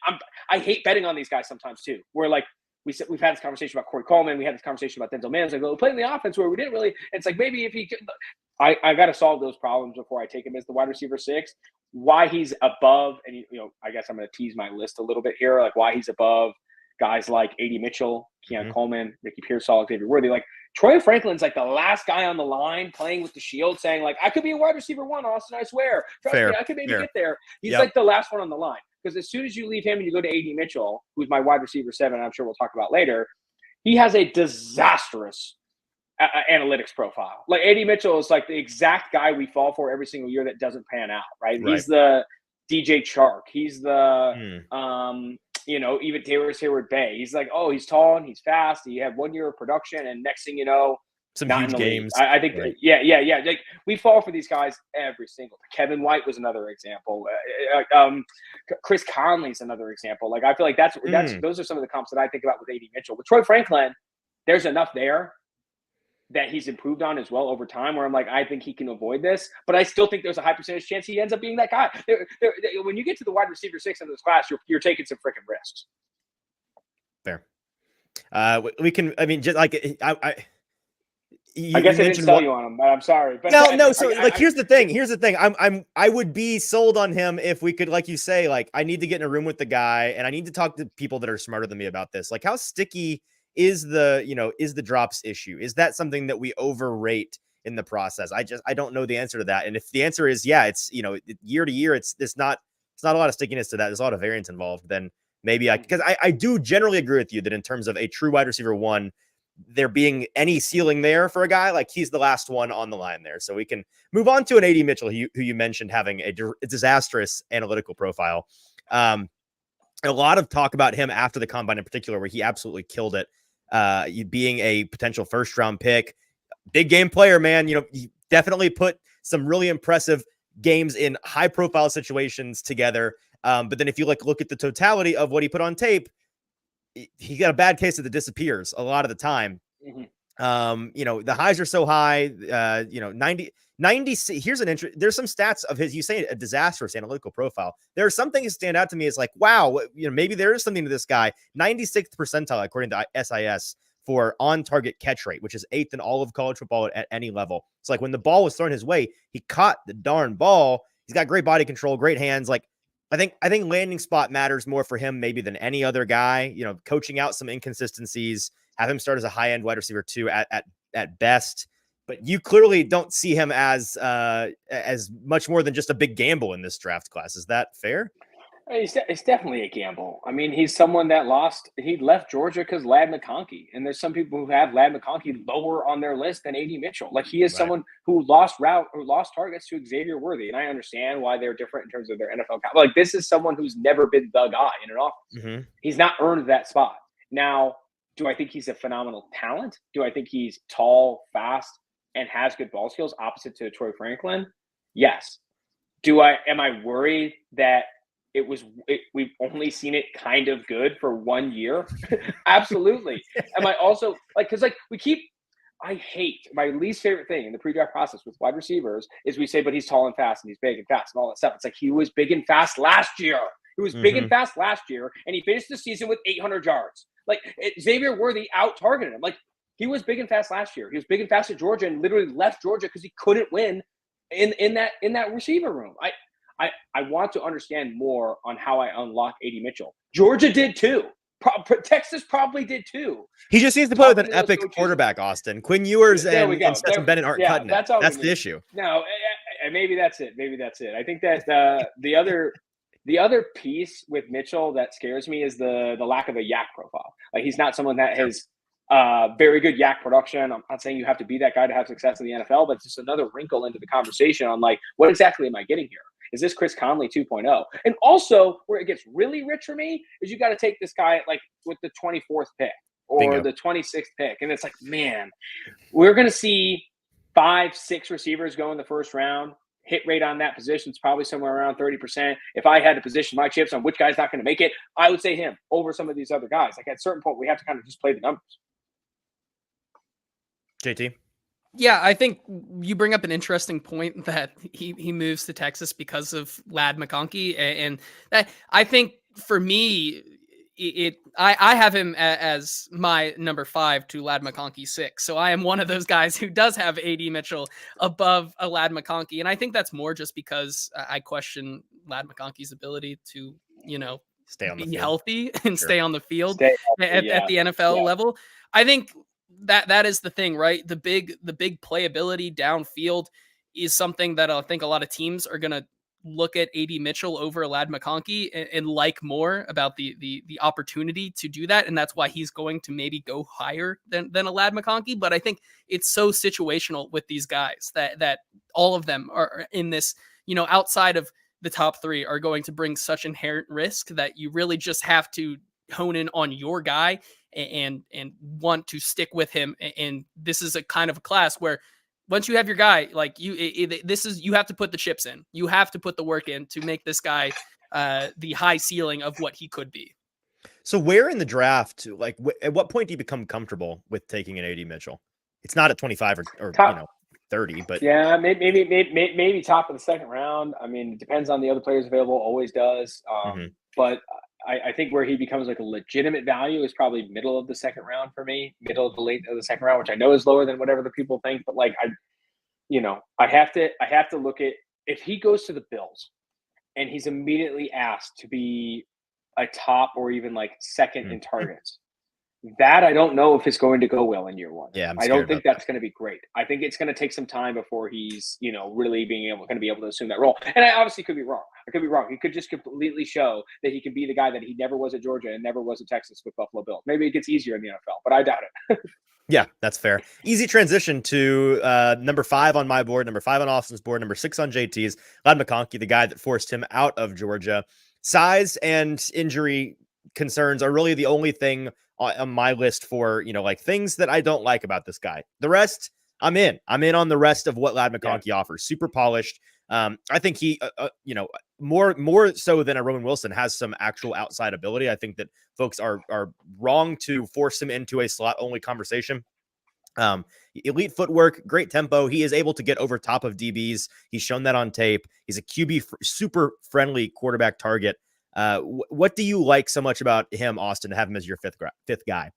S3: I hate betting on these guys sometimes too, where like we've had this conversation about Corey Coleman. We had this conversation about Denzel Mims. I go, playing the offense where we didn't really, it's like, maybe if he could, I got to solve those problems before I take him as the wide receiver 6. Why he's above, and I guess I'm going to tease my list a little bit here, like why he's above guys like A.D. Mitchell, Keon Coleman, Ricky Pearsall, Xavier Worthy. Like Troy Franklin's like the last guy on the line playing with the shield, saying like, I could be a wide receiver 1, Austin. I swear, trust me, I could maybe get there. He's like the last one on the line, because as soon as you leave him and you go to A.D. Mitchell, who's my wide receiver 7, I'm sure we'll talk about later, he has a disastrous analytics profile. Like A.D. Mitchell is like the exact guy we fall for every single year that doesn't pan out, right? He's the DJ Chark. He's the even Taylor Hayward Bay. He's like, oh, he's tall and he's fast. He had 1 year of production, and next thing you know,
S1: some huge games.
S3: I think, like we fall for these guys every single. Kevin White was another example. Chris Conley's another example. Like I feel like that's those are some of the comps that I think about with A.D. Mitchell. With Troy Franklin, there's enough there that he's improved on as well over time, where I'm like, I think he can avoid this, but I still think there's a high percentage chance he ends up being that guy. When you get to the wide receiver 6 in this class, you're taking some freaking risks.
S1: Fair. We can, I mean, just like
S3: I guess I didn't sell you on him, but I'm sorry. But
S1: no. So here's the thing. I would be sold on him if we could, like you say, like I need to get in a room with the guy and I need to talk to people that are smarter than me about this. Like how sticky is the drops issue? Is that something that we overrate in the process? I don't know the answer to that. And if the answer is, it's, year to year, it's not a lot of stickiness to that. There's a lot of variance involved. Then maybe because I do generally agree with you that in terms of a true wide receiver 1, there being any ceiling there for a guy, like he's the last one on the line there. So we can move on to an A.D. Mitchell, who you mentioned having a disastrous analytical profile. A lot of talk about him after the combine in particular, where he absolutely killed it. Being a potential first-round pick, big game player, man. He definitely put some really impressive games in high-profile situations together. But then if you look at the totality of what he put on tape, he got a bad case that disappears a lot of the time. The highs are so high, 90. Here's there's some stats of his, you say a disastrous analytical profile. There are some things that stand out to me. It's like, wow, maybe there is something to this guy. 96th percentile, according to SIS, for on target catch rate, which is 8th in all of college football at any level. It's like when the ball was thrown his way, he caught the darn ball. He's got great body control, great hands. Like, I think landing spot matters more for him maybe than any other guy, coaching out some inconsistencies, have him start as a high end wide receiver 2 at best. But you clearly don't see him as much more than just a big gamble in this draft class. Is that fair?
S3: It's definitely a gamble. I mean, he's someone that he left Georgia because Ladd McConkey. And there's some people who have Ladd McConkey lower on their list than A.D. Mitchell. Like he is someone who lost targets to Xavier Worthy. And I understand why they're different in terms of their NFL. Like this is someone who's never been the guy in an offense. He's not earned that spot. Now, do I think he's a phenomenal talent? Do I think he's tall, fast, and has good ball skills opposite to Troy Franklin? Yes. Am I worried that we've only seen it kind of good for 1 year? Absolutely. Am I also because I hate, my least favorite thing in the pre-draft process with wide receivers is we say, but he's tall and fast and he's big and fast and all that stuff. It's like he was big and fast last year. He was big and fast last year, and he finished the season with 800 yards. Like Xavier Worthy out-targeted him. Like he was big and fast last year. He was big and fast at Georgia and literally left Georgia because he couldn't win in that receiver room. I want to understand more on how I unlock A.D. Mitchell. Georgia did too. Texas probably did too.
S1: He just needs to play with an epic quarterback, Austin. Quin Ewers and Stetson Bennett aren't cutting it. That's the issue.
S3: No, maybe that's it. I think that the other piece with Mitchell that scares me is the lack of a yak profile. Like he's not someone that has very good yak production. I'm not saying you have to be that guy to have success in the NFL, but it's just another wrinkle into the conversation on like, what exactly am I getting here? Is this Chris Conley 2.0? And also where it gets really rich for me is you got to take this guy like with the 24th pick or the 26th pick. And it's like, man, we're going to see 5-6 receivers go in the first round. Hit rate on that position is probably somewhere around 30%. If I had to position my chips on which guy's not going to make it, I would say him over some of these other guys. Like at a certain point, we have to kind of just play the numbers.
S1: JT?
S2: Yeah, I think you bring up an interesting point that he moves to Texas because of Ladd McConkey. And that, I think for me, I have him as my number 5 to Ladd McConkey 6. So I am one of those guys who does have AD Mitchell above a Ladd McConkey. And I think that's more just because I question Ladd McConkey's ability to,
S1: Stay on the
S2: be
S1: field.
S2: healthy and
S1: Sure.
S2: stay on the field
S3: Stay healthy,
S2: at the NFL level. I think that is the thing, right? The big playability downfield is something that I think a lot of teams are going to look at AD Mitchell over Ladd McConkey and like more about the opportunity to do that. And that's why he's going to maybe go higher than a Ladd McConkey. But I think it's so situational with these guys that all of them are in this, outside of the top 3 are going to bring such inherent risk that you really just have to hone in on your guy and want to stick with him. And this is a kind of a class where once you have your guy, like you have to put the chips in. You have to put the work in to make this guy the high ceiling of what he could be.
S1: So where in the draft, like at what point do you become comfortable with taking an AD Mitchell? It's not at 25 or 30, but
S3: yeah, maybe top of the second round. I mean, it depends on the other players available. Always does. But I think where he becomes like a legitimate value is probably middle of the second round for me, middle of the late of the second round, which I know is lower than whatever the people think. But like I have to look at if he goes to the Bills and he's immediately asked to be a top or even like second in targets. That I don't know if it's going to go well in year 1.
S1: Yeah,
S3: I don't think that's going to be great. I think it's going to take some time before he's, really going to be able to assume that role. And I obviously could be wrong. I could be wrong. He could just completely show that he can be the guy that he never was at Georgia and never was at Texas with Buffalo Bills. Maybe it gets easier in the NFL, but I doubt it.
S1: Yeah, that's fair. Easy transition to number 5 on my board, number 5 on Austin's board, number 6 on JT's. Ladd McConkey, the guy that forced him out of Georgia. Size and injury concerns are really the only thing on my list for, like things that I don't like about this guy. The rest, I'm in on the rest of what Ladd McConkey offers. Super polished. I think he, more so than a Roman Wilson, has some actual outside ability. I think that folks are wrong to force him into a slot only conversation. Elite footwork, great tempo. He is able to get over top of DBs. He's shown that on tape. He's a QB super friendly quarterback target. What do you like so much about him, Austin, to have him as your fifth guy?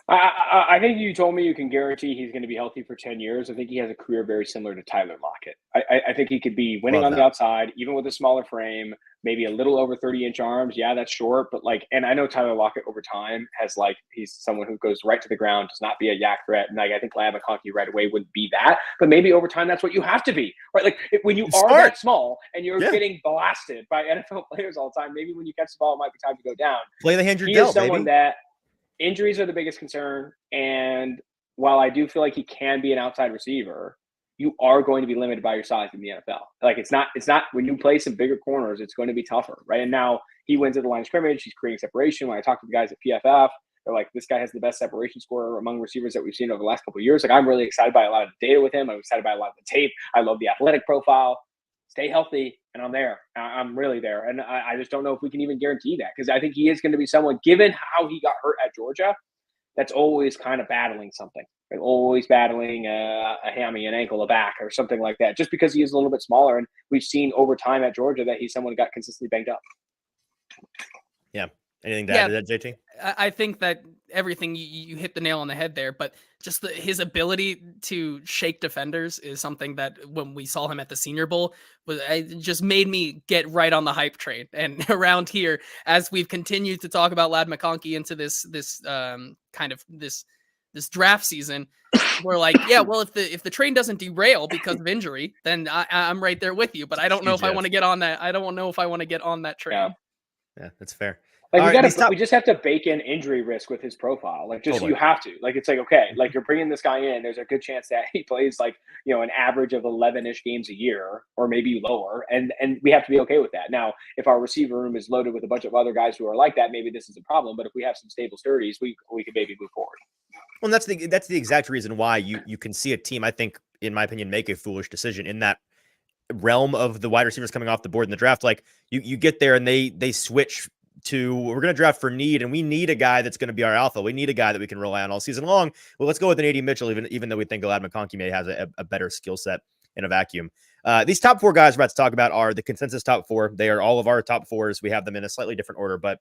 S3: I think you told me you can guarantee he's going to be healthy for 10 years. I think he has a career very similar to Tyler Lockett. I think he could be winning on the outside, even with a smaller frame, maybe a little over 30-inch arms. Yeah, that's short, but and I know Tyler Lockett over time has he's someone who goes right to the ground, does not be a yak threat. And I think Ladd McConkey right away wouldn't be that, but maybe over time that's what you have to be, right? When you are that small and you're getting blasted by NFL players all the time, maybe when you catch the ball, it might be time to go down.
S1: Play the hand you're dealt,
S3: someone that injuries are the biggest concern, and while I do feel like he can be an outside receiver, you are going to be limited by your size in the NFL. It's not when you play some bigger corners, it's going to be tougher, right? And now he wins at the line of scrimmage. He's creating separation. When I talk to the guys at PFF, they're like, this guy has the best separation score among receivers that we've seen over the last couple of years. I'm really excited by a lot of the data with him. I'm excited by a lot of the tape. I love the athletic profile. Stay healthy, and I'm there. I'm really there. And I just don't know if we can even guarantee that, because I think he is going to be someone, given how he got hurt at Georgia, that's always kind of battling something. Always battling a hammy, an ankle, a back, or something like that, just because he is a little bit smaller. And we've seen over time at Georgia that he's someone who got consistently banged up.
S1: Yeah. Anything to add to that, JT?
S2: I think that everything you hit the nail on the head there, but just his ability to shake defenders is something that when we saw him at the Senior Bowl, it just made me get right on the hype train. And around here, as we've continued to talk about Ladd McConkey into this draft season, we're like, yeah, well, if the train doesn't derail because of injury, then I'm right there with you. But I don't know if I want to get on that. I don't know if I want to get on that train.
S1: Yeah, that's fair.
S3: We just have to bake in injury risk with his profile. You have to. It's okay, you're bringing this guy in. There's a good chance that he plays an average of 11-ish games a year, or maybe lower, and we have to be okay with that. Now, if our receiver room is loaded with a bunch of other guys who are like that, maybe this is a problem. But if we have some stable sturdies, we could maybe move forward.
S1: Well, that's the exact reason why you can see a team, I think, in my opinion, make a foolish decision in that realm of the wide receivers coming off the board in the draft. You get there and they switch to, we're going to draft for need, and we need a guy that's going to be our alpha. We need a guy that we can rely on all season long. Well, let's go with an AD Mitchell, even though we think Ladd McConkey may has a better skill set in a vacuum. These top 4 guys we're about to talk about are the consensus top 4. They are all of our top 4s. We have them in a slightly different order, but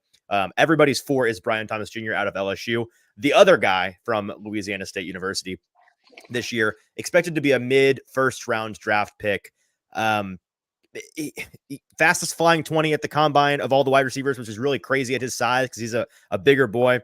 S1: everybody's 4 is Brian Thomas Jr. out of LSU. The other guy from Louisiana State University this year, expected to be a mid-first round draft pick. Fastest flying 20 at the combine of all the wide receivers, which is really crazy at his size because he's a bigger boy.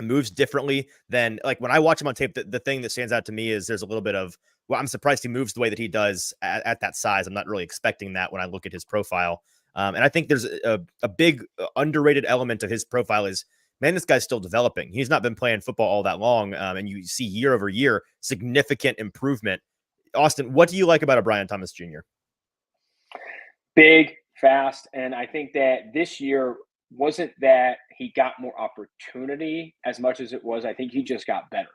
S1: Moves differently than, like, when I watch him on tape, the thing that stands out to me is there's a little bit of, well, I'm surprised he moves the way that he does at that size. I'm not really expecting that when I look at his profile. And I think there's a big underrated element of his profile is, man, this guy's still developing. He's not been playing football all that long. And you see year over year, significant improvement. Austin, what do you like about a Brian Thomas Jr.?
S3: Big, fast. And I think that this year wasn't that he got more opportunity as much as it was, I think he just got better.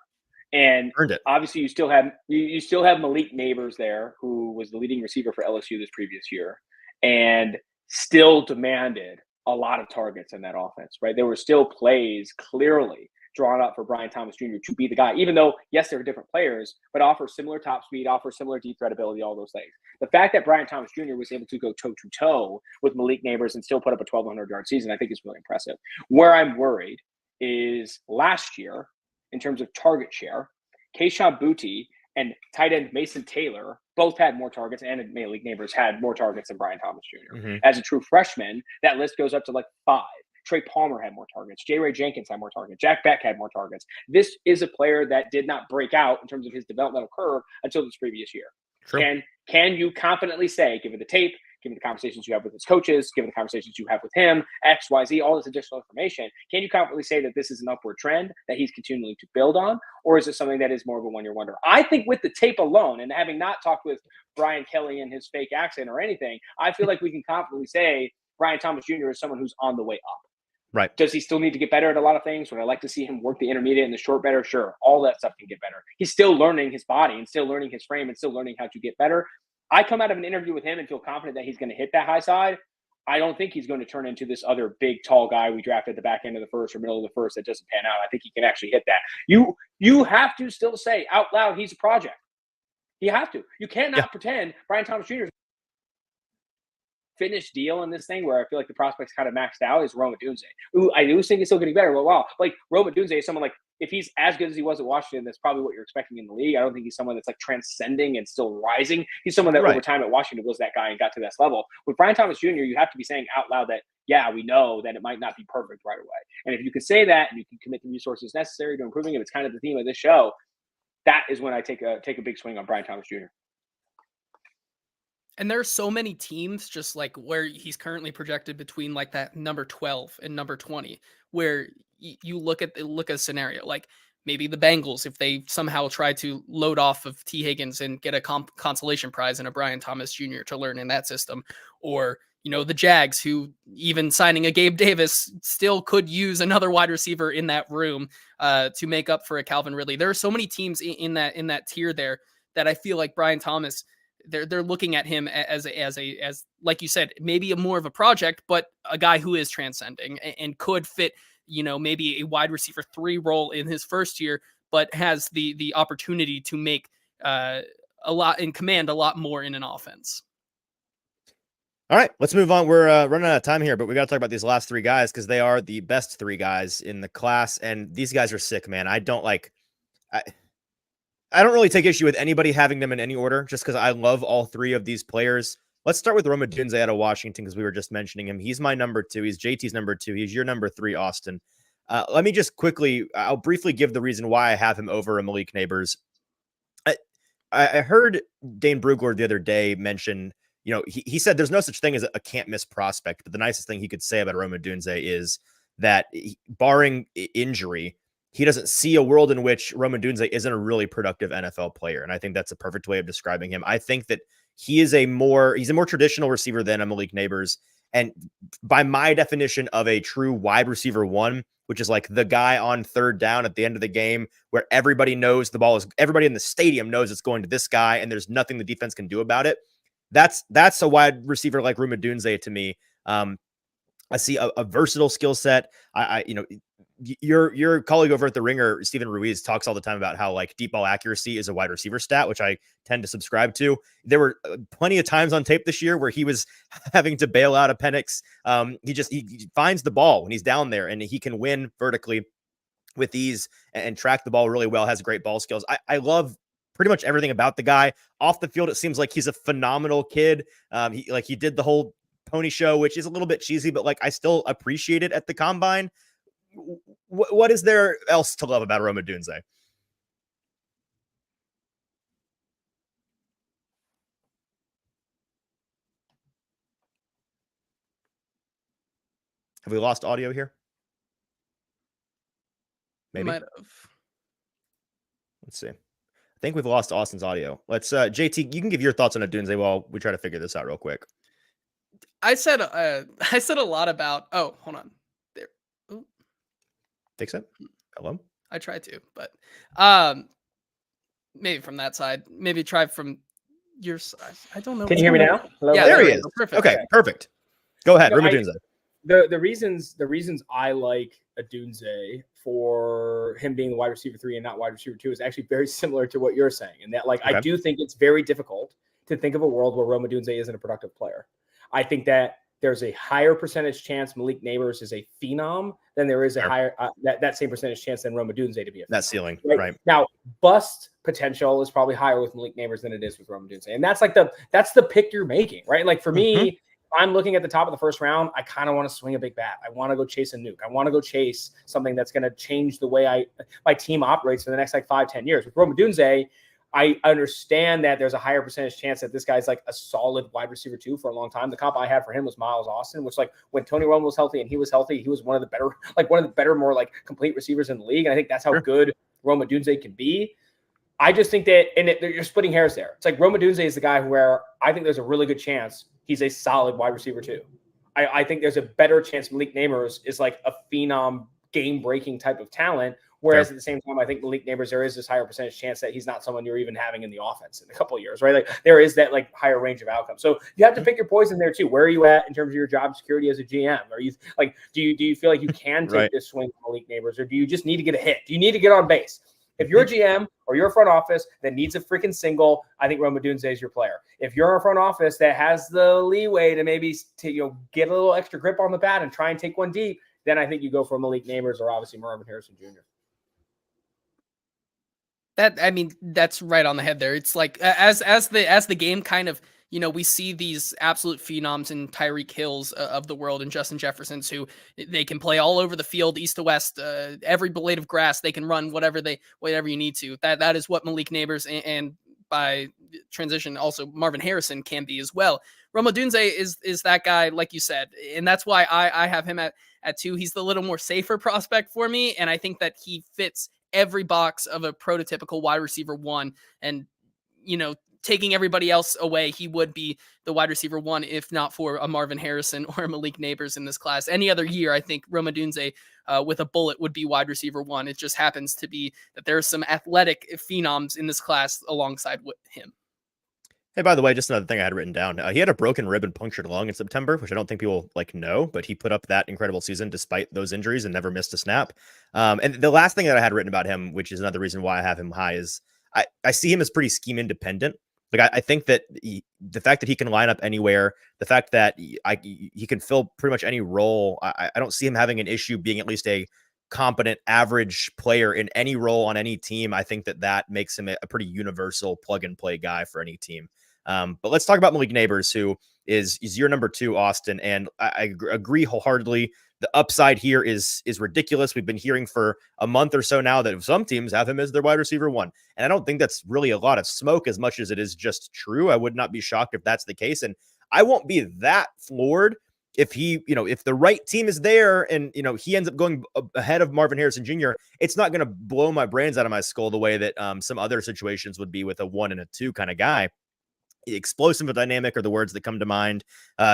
S3: And
S1: Earned it.
S3: Obviously you still have Malik Neighbors there, who was the leading receiver for LSU this previous year, and still demanded a lot of targets in that offense, right? There were still plays clearly drawn up for Brian Thomas Jr. to be the guy, even though, yes, they're different players, but offer similar top speed, offer similar deep threat ability, all those things. The fact that Brian Thomas Jr. was able to go toe-to-toe with Malik Neighbors and still put up a 1,200-yard season, I think is really impressive. Where I'm worried is last year, in terms of target share, Kayshon Boutte and tight end Mason Taylor both had more targets, and Malik Neighbors had more targets than Brian Thomas Jr.
S1: Mm-hmm.
S3: As a true freshman, that list goes up to like 5. Trey Palmer had more targets. J. Ray Jenkins had more targets. Jack Beck had more targets. This is a player that did not break out in terms of his developmental curve until this previous year.
S1: True.
S3: Can you confidently say, given the tape, given the conversations you have with his coaches, given the conversations you have with him, X, Y, Z, all this additional information, can you confidently say that this is an upward trend that he's continuing to build on? Or is it something that is more of a one-year wonder? I think with the tape alone, and having not talked with Brian Kelly and his fake accent or anything, I feel like we can confidently say Brian Thomas Jr. is someone who's on the way up.
S1: Right.
S3: Does he still need to get better at a lot of things? Would I like to see him work the intermediate and the short better? Sure. All that stuff can get better. He's still learning his body and still learning his frame and still learning how to get better. I come out of an interview with him and feel confident that he's going to hit that high side. I don't think he's going to turn into this other big, tall guy we drafted at the back end of the first or middle of the first that doesn't pan out. I think he can actually hit that. You have to still say out loud he's a project. You have to. You cannot pretend Brian Thomas Jr. finished deal in this thing where I feel like the prospects kind of maxed out is Rome Odunze. Ooh, I do think he's still getting better. Well, wow. Like Rome Odunze is someone like, if he's as good as he was at Washington, that's probably what you're expecting in the league. I don't think he's someone that's like transcending and still rising. He's someone that over time at Washington was that guy and got to this level. With Brian Thomas Jr., you have to be saying out loud that, yeah, we know that it might not be perfect right away. And if you can say that and you can commit the resources necessary to improving it, it's kind of the theme of this show. That is when I take a big swing on Brian Thomas Jr.
S2: And there are so many teams just like where he's currently projected between like that number 12 and number 20, where you look at a scenario like maybe the Bengals, if they somehow try to load off of T. Higgins and get a consolation prize in a Brian Thomas Jr. to learn in that system, or, you know, the Jags, who even signing a Gabe Davis still could use another wide receiver in that room to make up for a Calvin Ridley. There are so many teams in that tier there that I feel like Brian Thomas, they're looking at him as like you said, maybe a more of a project, but a guy who is transcending and could fit, you know, maybe a wide receiver 3 role in his first year, but has the opportunity to make a lot and command a lot more in an offense.
S1: All right, let's move on. We're running out of time here, but we got to talk about these last 3 guys because they are the best 3 guys in the class, and these guys are sick, man. I don't really take issue with anybody having them in any order just because I love all 3 of these players. Let's start with Rome Odunze out of Washington because we were just mentioning him. He's my number 2. He's JT's number 2. He's your number 3, Austin. Let me just I'll briefly give the reason why I have him over Malik Neighbors. I heard Dane Brugler the other day mention, you know, he said there's no such thing as a can't miss prospect, but the nicest thing he could say about Rome Odunze is that barring injury, he doesn't see a world in which Rome Odunze isn't a really productive NFL player. And I think that's a perfect way of describing him. I think that he's a more traditional receiver than a Malik Neighbors. And by my definition of a true wide receiver 1, which is like the guy on 3rd down at the end of the game where everybody knows everybody in the stadium knows it's going to this guy and there's nothing the defense can do about it. That's a wide receiver like Rome Odunze to me. I see a versatile skill set. your colleague over at the Ringer, Stephen Ruiz, talks all the time about how like deep ball accuracy is a wide receiver stat, which I tend to subscribe to. There were plenty of times on tape this year where he was having to bail out a Penix. He finds the ball when he's down there, and he can win vertically with ease and track the ball really well. Has great ball skills. I love pretty much everything about the guy. Off the field, it seems like he's a phenomenal kid. He did the whole pony show, which is a little bit cheesy, but like I still appreciate it at the combine. What is there else to love about Rome Odunze? Have we lost audio here? Maybe.
S2: Might have.
S1: Let's see. I think we've lost Austin's audio. Let's JT, you can give your thoughts on Odunze while we try to figure this out real quick.
S2: I said a lot about. Oh, hold on. There. Ooh.
S1: Fix it. Hello.
S2: I tried to, but maybe from that side. Maybe try from your side. I don't know.
S3: Can you hear me now?
S2: Hello? Yeah,
S1: there he is.
S2: Perfect.
S1: Okay, perfect. Go ahead, Rome Odunze.
S4: The reasons I like Odunze for him being wide receiver 3 and not wide receiver 2 is actually very similar to what you're saying. And that, like, okay. I do think it's very difficult to think of a world where Rome Odunze isn't a productive player. I think that there's a higher percentage chance Malik Neighbors is a phenom than there is a higher that same percentage chance than Rome Odunze to be a phenom.
S1: That ceiling, right?
S4: Now, bust potential is probably higher with Malik Neighbors than it is with Rome Odunze. And that's like that's the pick you're making, right? Like for me, I'm looking at the top of the first round. I kind of want to swing a big bat. I want to go chase a nuke. I want to go chase something that's going to change the way my team operates for the next like 5-10 years. With Rome Odunze, I understand that there's a higher percentage chance that this guy's like a solid wide receiver 2 for a long time. The comp I had for him was Miles Austin, which like when Tony Romo was healthy and he was healthy, he was one of the better, more like complete receivers in the league. And I think that's how good Rome Odunze can be. I just think that, you're splitting hairs there. It's like Rome Odunze is the guy where I think there's a really good chance he's a solid wide receiver 2. I think there's a better chance Malik Neighbors is like a phenom game-breaking type of talent. Whereas at the same time, I think Malik Neighbors, there is this higher percentage chance that he's not someone you're even having in the offense in a couple of years, right? Like there is that like higher range of outcomes. So you have to pick your poison there too. Where are you at in terms of your job security as a GM? Are you like, do you feel like you can take this swing from Malik Neighbors, or do you just need to get a hit? Do you need to get on base? If you're a GM or you're a front office that needs a freaking single, I think Rome Odunze is your player. If you're a front office that has the leeway to maybe get a little extra grip on the bat and try and take one deep, then I think you go for Malik Neighbors or obviously Marvin Harrison Jr.
S2: That's right on the head there. It's like as the game kind of, we see these absolute phenoms in Tyreek Hills of the world and Justin Jeffersons, who they can play all over the field, east to west, every blade of grass. They can run whatever you need to. That is what Malik Neighbors and by transition also Marvin Harrison can be as well. Rome Odunze is that guy, like you said, and that's why I have him at 2. He's the little more safer prospect for me, and I think that he fits every box of a prototypical wide receiver 1, and taking everybody else away, he would be the wide receiver 1 if not for a Marvin Harrison or a Malik Neighbors in this class. Any other year, I think Rome Odunze with a bullet would be wide receiver 1. It just happens to be that there are some athletic phenoms in this class alongside with him.
S1: Hey, by the way, just another thing I had written down. He had a broken rib and punctured lung in September, which I don't think people know, but he put up that incredible season despite those injuries and never missed a snap. And the last thing that I had written about him, which is another reason why I have him high, is I see him as pretty scheme independent. Like I think that the fact that he can line up anywhere, the fact that he can fill pretty much any role, I don't see him having an issue being at least a competent average player in any role on any team. I think that makes him a pretty universal plug and play guy for any team. But let's talk about Malik Neighbors, who is your number 2, Austin. And I agree wholeheartedly. The upside here is ridiculous. We've been hearing for a month or so now that some teams have him as their wide receiver 1. And I don't think that's really a lot of smoke as much as it is just true. I would not be shocked if that's the case. And I won't be that floored if if the right team is there and, he ends up going ahead of Marvin Harrison Jr., it's not going to blow my brains out of my skull the way that some other situations would be with a 1 and a 2 kind of guy. Explosive dynamic are the words that come to mind.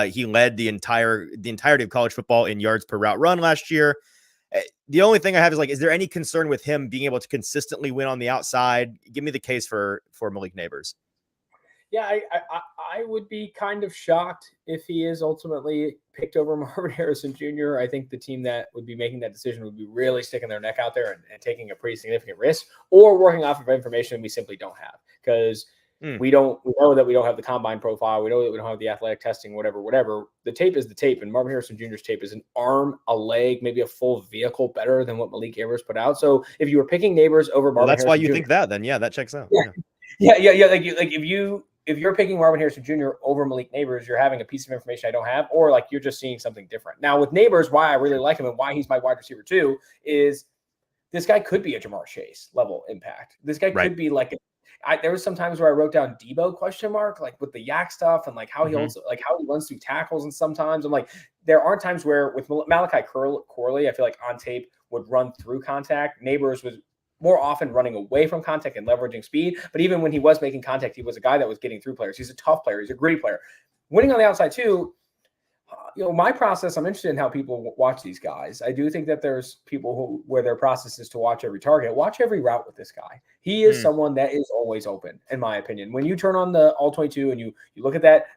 S1: He led the entirety of college football in yards per route run last year. The only thing I have is there any concern with him being able to consistently win on the outside? Give me the case for Malik Neighbors.
S4: Yeah, I would be kind of shocked if he is ultimately picked over Marvin Harrison Jr. I think the team that would be making that decision would be really sticking their neck out there and taking a pretty significant risk, or working off of information we simply don't have, because we know that we don't have the combine profile. We know that we don't have the athletic testing, whatever. The tape is the tape, and Marvin Harrison Jr.'s tape is an arm, a leg, maybe a full vehicle better than what Malik Neighbors put out. So if you were picking Neighbors over Marvin
S1: that's
S4: Harrison
S1: why you
S4: Jr.,
S1: think that, then that checks out.
S4: Yeah. If you're picking Marvin Harrison Jr. over Malik Neighbors, you're having a piece of information I don't have, or like you're just seeing something different. Now with Neighbors, why I really like him and why he's my wide receiver too is this guy could be a Jamar Chase level impact. This guy could be like there was some times where I wrote down Debo ? Like with the yak stuff and like how he also like how he runs through tackles, and sometimes I'm like there are times where with Malachi Corley, I feel like on tape would run through contact. Neighbors was more often running away from contact and leveraging speed. But even when he was making contact, he was a guy that was getting through players. He's a tough player. He's a gritty player. Winning on the outside too, my process, I'm interested in how people watch these guys. I do think that there's people where their process is to watch every target, watch every route with this guy. He is someone that is always open, in my opinion. When you turn on the all 22 and you look at that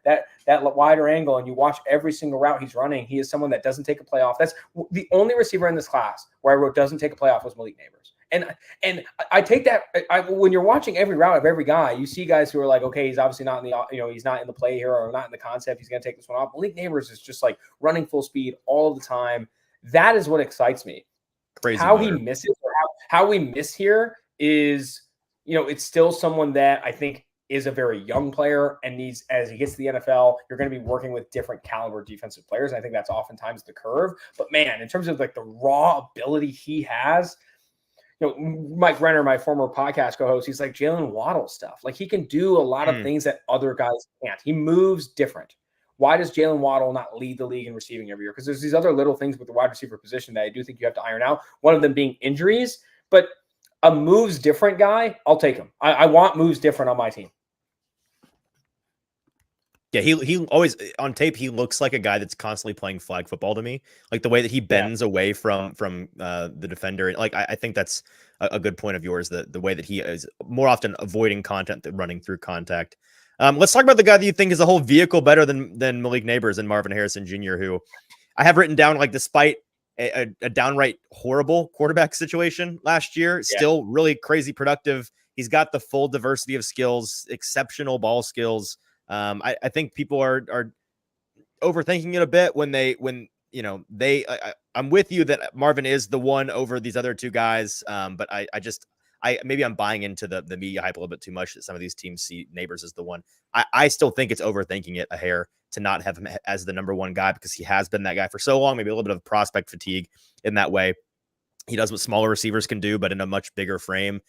S4: wider angle and you watch every single route he's running, he is someone that doesn't take a playoff. That's the only receiver in this class where I wrote doesn't take a playoff was Malik Neighbors. And I take that when you're watching every route of every guy, you see guys who are like, okay, he's obviously not in the, he's not in the play here or not in the concept. He's going to take this one off. Malik Neighbors is just like running full speed all the time. That is what excites me.
S1: Crazy
S4: how
S1: motor.
S4: He misses or how we miss here is, it's still someone that I think is a very young player and needs, as he gets to the NFL, you're going to be working with different caliber defensive players. And I think that's oftentimes the curve. But man, in terms of like the raw ability he has, Mike Renner, my former podcast co-host, he's like Jalen Waddle stuff. Like he can do a lot of things that other guys can't. He moves different. Why does Jalen Waddle not lead the league in receiving every year? Because there's these other little things with the wide receiver position that I do think you have to iron out. One of them being injuries, but a moves different guy, I'll take him. I want moves different on my team.
S1: Yeah, he always on tape he looks like a guy that's constantly playing flag football to me. Like the way that he bends away from the defender. Like I think that's a good point of yours. The way that he is more often avoiding contact than running through contact. Let's talk about the guy that you think is a whole vehicle better than Malik Neighbors and Marvin Harrison Jr., who I have written down like despite a downright horrible quarterback situation last year, still really crazy productive. He's got the full diversity of skills, exceptional ball skills. I think people are overthinking it a bit I'm with you that Marvin is the one over these other two guys. But maybe I'm buying into the media hype a little bit too much that some of these teams see Neighbors as the one. I still think it's overthinking it a hair to not have him as the number one guy because he has been that guy for so long, maybe a little bit of prospect fatigue in that way. He does what smaller receivers can do, but in a much bigger frame.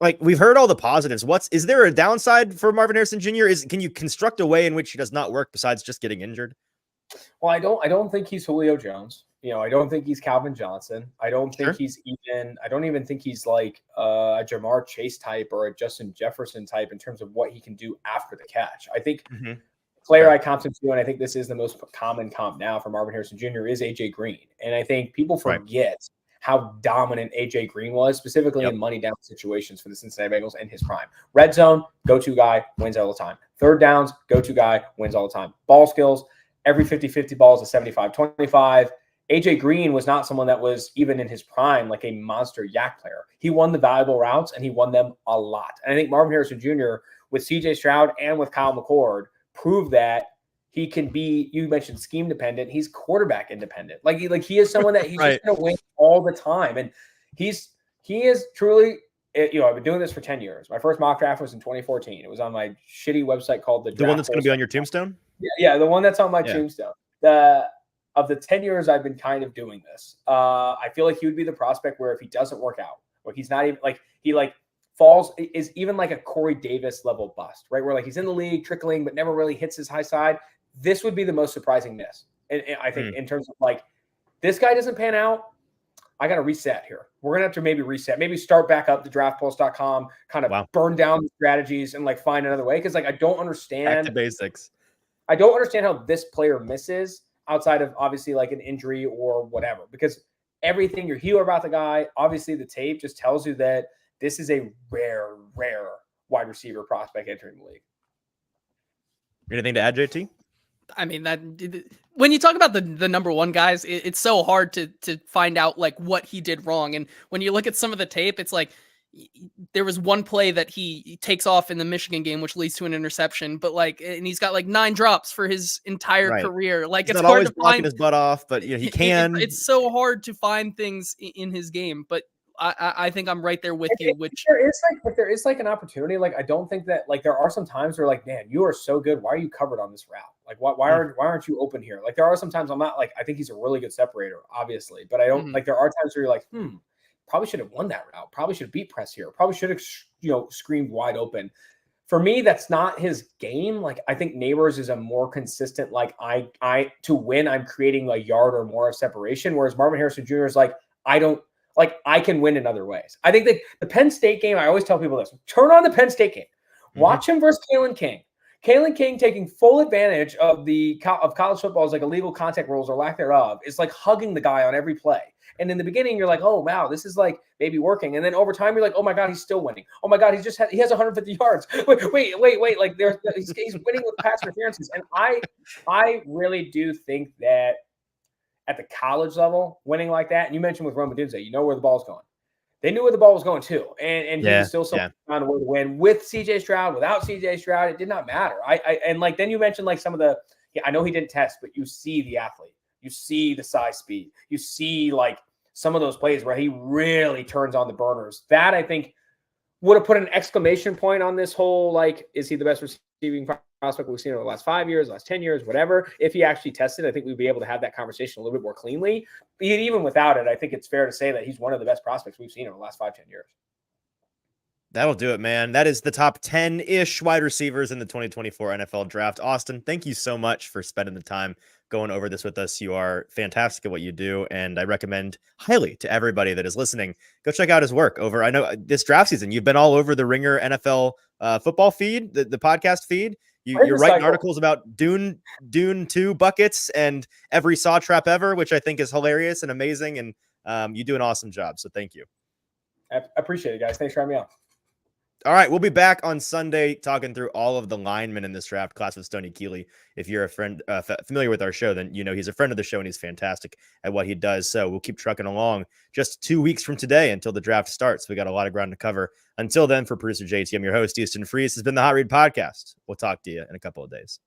S1: Like we've heard all the positives. Is there a downside for Marvin Harrison Jr.? Can you construct a way in which he does not work besides just getting injured?
S4: Well, I don't think he's Julio Jones. I don't think he's Calvin Johnson. I don't think I don't even think he's like a Jamar Chase type or a Justin Jefferson type in terms of what he can do after the catch. I think the player I comped him to, and I think this is the most common comp now for Marvin Harrison Jr. is AJ Green. And I think people forget how dominant AJ Green was, specifically in money down situations for the Cincinnati Bengals in his prime. Red zone, go-to guy, wins all the time. Third downs, go-to guy, wins all the time. Ball skills, every 50-50 balls is 75-25. AJ Green was not someone that was even in his prime like a monster yak player. He won the valuable routes, and he won them a lot. And I think Marvin Harrison Jr. with C.J. Stroud and with Kyle McCord proved that he can be, you mentioned scheme dependent. He's quarterback independent. Like he is someone that he's just going to win all the time. And he is truly, I've been doing this for 10 years. My first mock draft was in 2014. It was on my shitty website called the
S1: one that's going to be on your tombstone.
S4: Yeah. The one that's on my tombstone. Of the 10 years I've been kind of doing this, I feel like he would be the prospect where if he doesn't work out, or he's not even he falls, is even like a Corey Davis level bust, right? Where like he's in the league trickling, but never really hits his high side. This would be the most surprising miss. And I think in terms of like, this guy doesn't pan out, I got to reset here. We're going to have to maybe reset, maybe start back up to draftpulse.com, kind of burn down the strategies and like find another way. Cause like, I don't understand
S1: back to basics.
S4: I don't understand how this player misses outside of obviously like an injury or whatever, because everything you hear about the guy, obviously the tape just tells you that this is a rare wide receiver prospect entering the league.
S1: Anything to add, JT?
S2: I mean, that when you talk about the number one guys, it's so hard to find out like what he did wrong. And when you look at some of the tape, it's like there was one play that he takes off in the Michigan game, which leads to an interception. But like, and he's got like 9 drops for his entire
S1: Right.
S2: career. Like
S1: He's
S2: it's
S1: not
S2: hard
S1: always
S2: to
S1: blocking
S2: find
S1: his butt off, but he can.
S2: It's so hard to find things in his game. But I think I'm right there with you. Which
S4: If there is like an opportunity, like I don't think that like there are some times where like, man, you are so good. Why are you covered on this route? Like why aren't you open here? Like there are some times I'm not like I think he's a really good separator, obviously, but I don't like there are times where you're like, probably should have won that route. Probably should have beat press here. Probably should have screamed wide open. For me, that's not his game. Like I think Neighbors is a more consistent. Like I to win, I'm creating a yard or more of separation. Whereas Marvin Harrison Jr. is like I can win in other ways. I think that the Penn State game, I always tell people this, turn on the Penn State game. Watch him versus Kalen King. Kalen King taking full advantage of college football's like illegal contact rules or lack thereof. It's like hugging the guy on every play. And in the beginning, you're like, oh, wow, this is like maybe working. And then over time, you're like, oh, my God, he's still winning. Oh, my God, he has 150 yards. Wait. Like he's winning with pass interferences. And I really do think that at the college level, winning like that, and you mentioned with Rome Odunze, you know where the ball's going. They knew where the ball was going too, and he was still found a way to win with CJ Stroud, without CJ Stroud. It did not matter. And like then you mentioned like some of the. Yeah, I know he didn't test, but you see the athlete, you see the size, speed, you see like some of those plays where he really turns on the burners. That I think would have put an exclamation point on this whole like, is he the best receiving prospect we've seen over the last 5 years, last 10 years, whatever. If he actually tested, I think we'd be able to have that conversation a little bit more cleanly. But even without it, I think it's fair to say that he's one of the best prospects we've seen over the last 5-10 years.
S1: That'll do it, man. That is the top 10-ish wide receivers in the 2024 NFL draft. Austin, thank you so much for spending the time going over this with us. You are fantastic at what you do, and I recommend highly to everybody that is listening, go check out his work over. I know this draft season, you've been all over the Ringer NFL football feed, the podcast feed. You're writing articles about Dune 2 buckets and every saw trap ever, which I think is hilarious and amazing, and you do an awesome job, so thank you.
S4: I appreciate it, guys. Thanks for having me on.
S1: All right, we'll be back on Sunday talking through all of the linemen in this draft class with Stoney Keeley. If you're a friend familiar with our show, then you know he's a friend of the show and he's fantastic at what he does. So we'll keep trucking along just 2 weeks from today until the draft starts. We got a lot of ground to cover. Until then, for producer JT, I'm your host, Easton Freeze. This has been the Hot Read Podcast. We'll talk to you in a couple of days.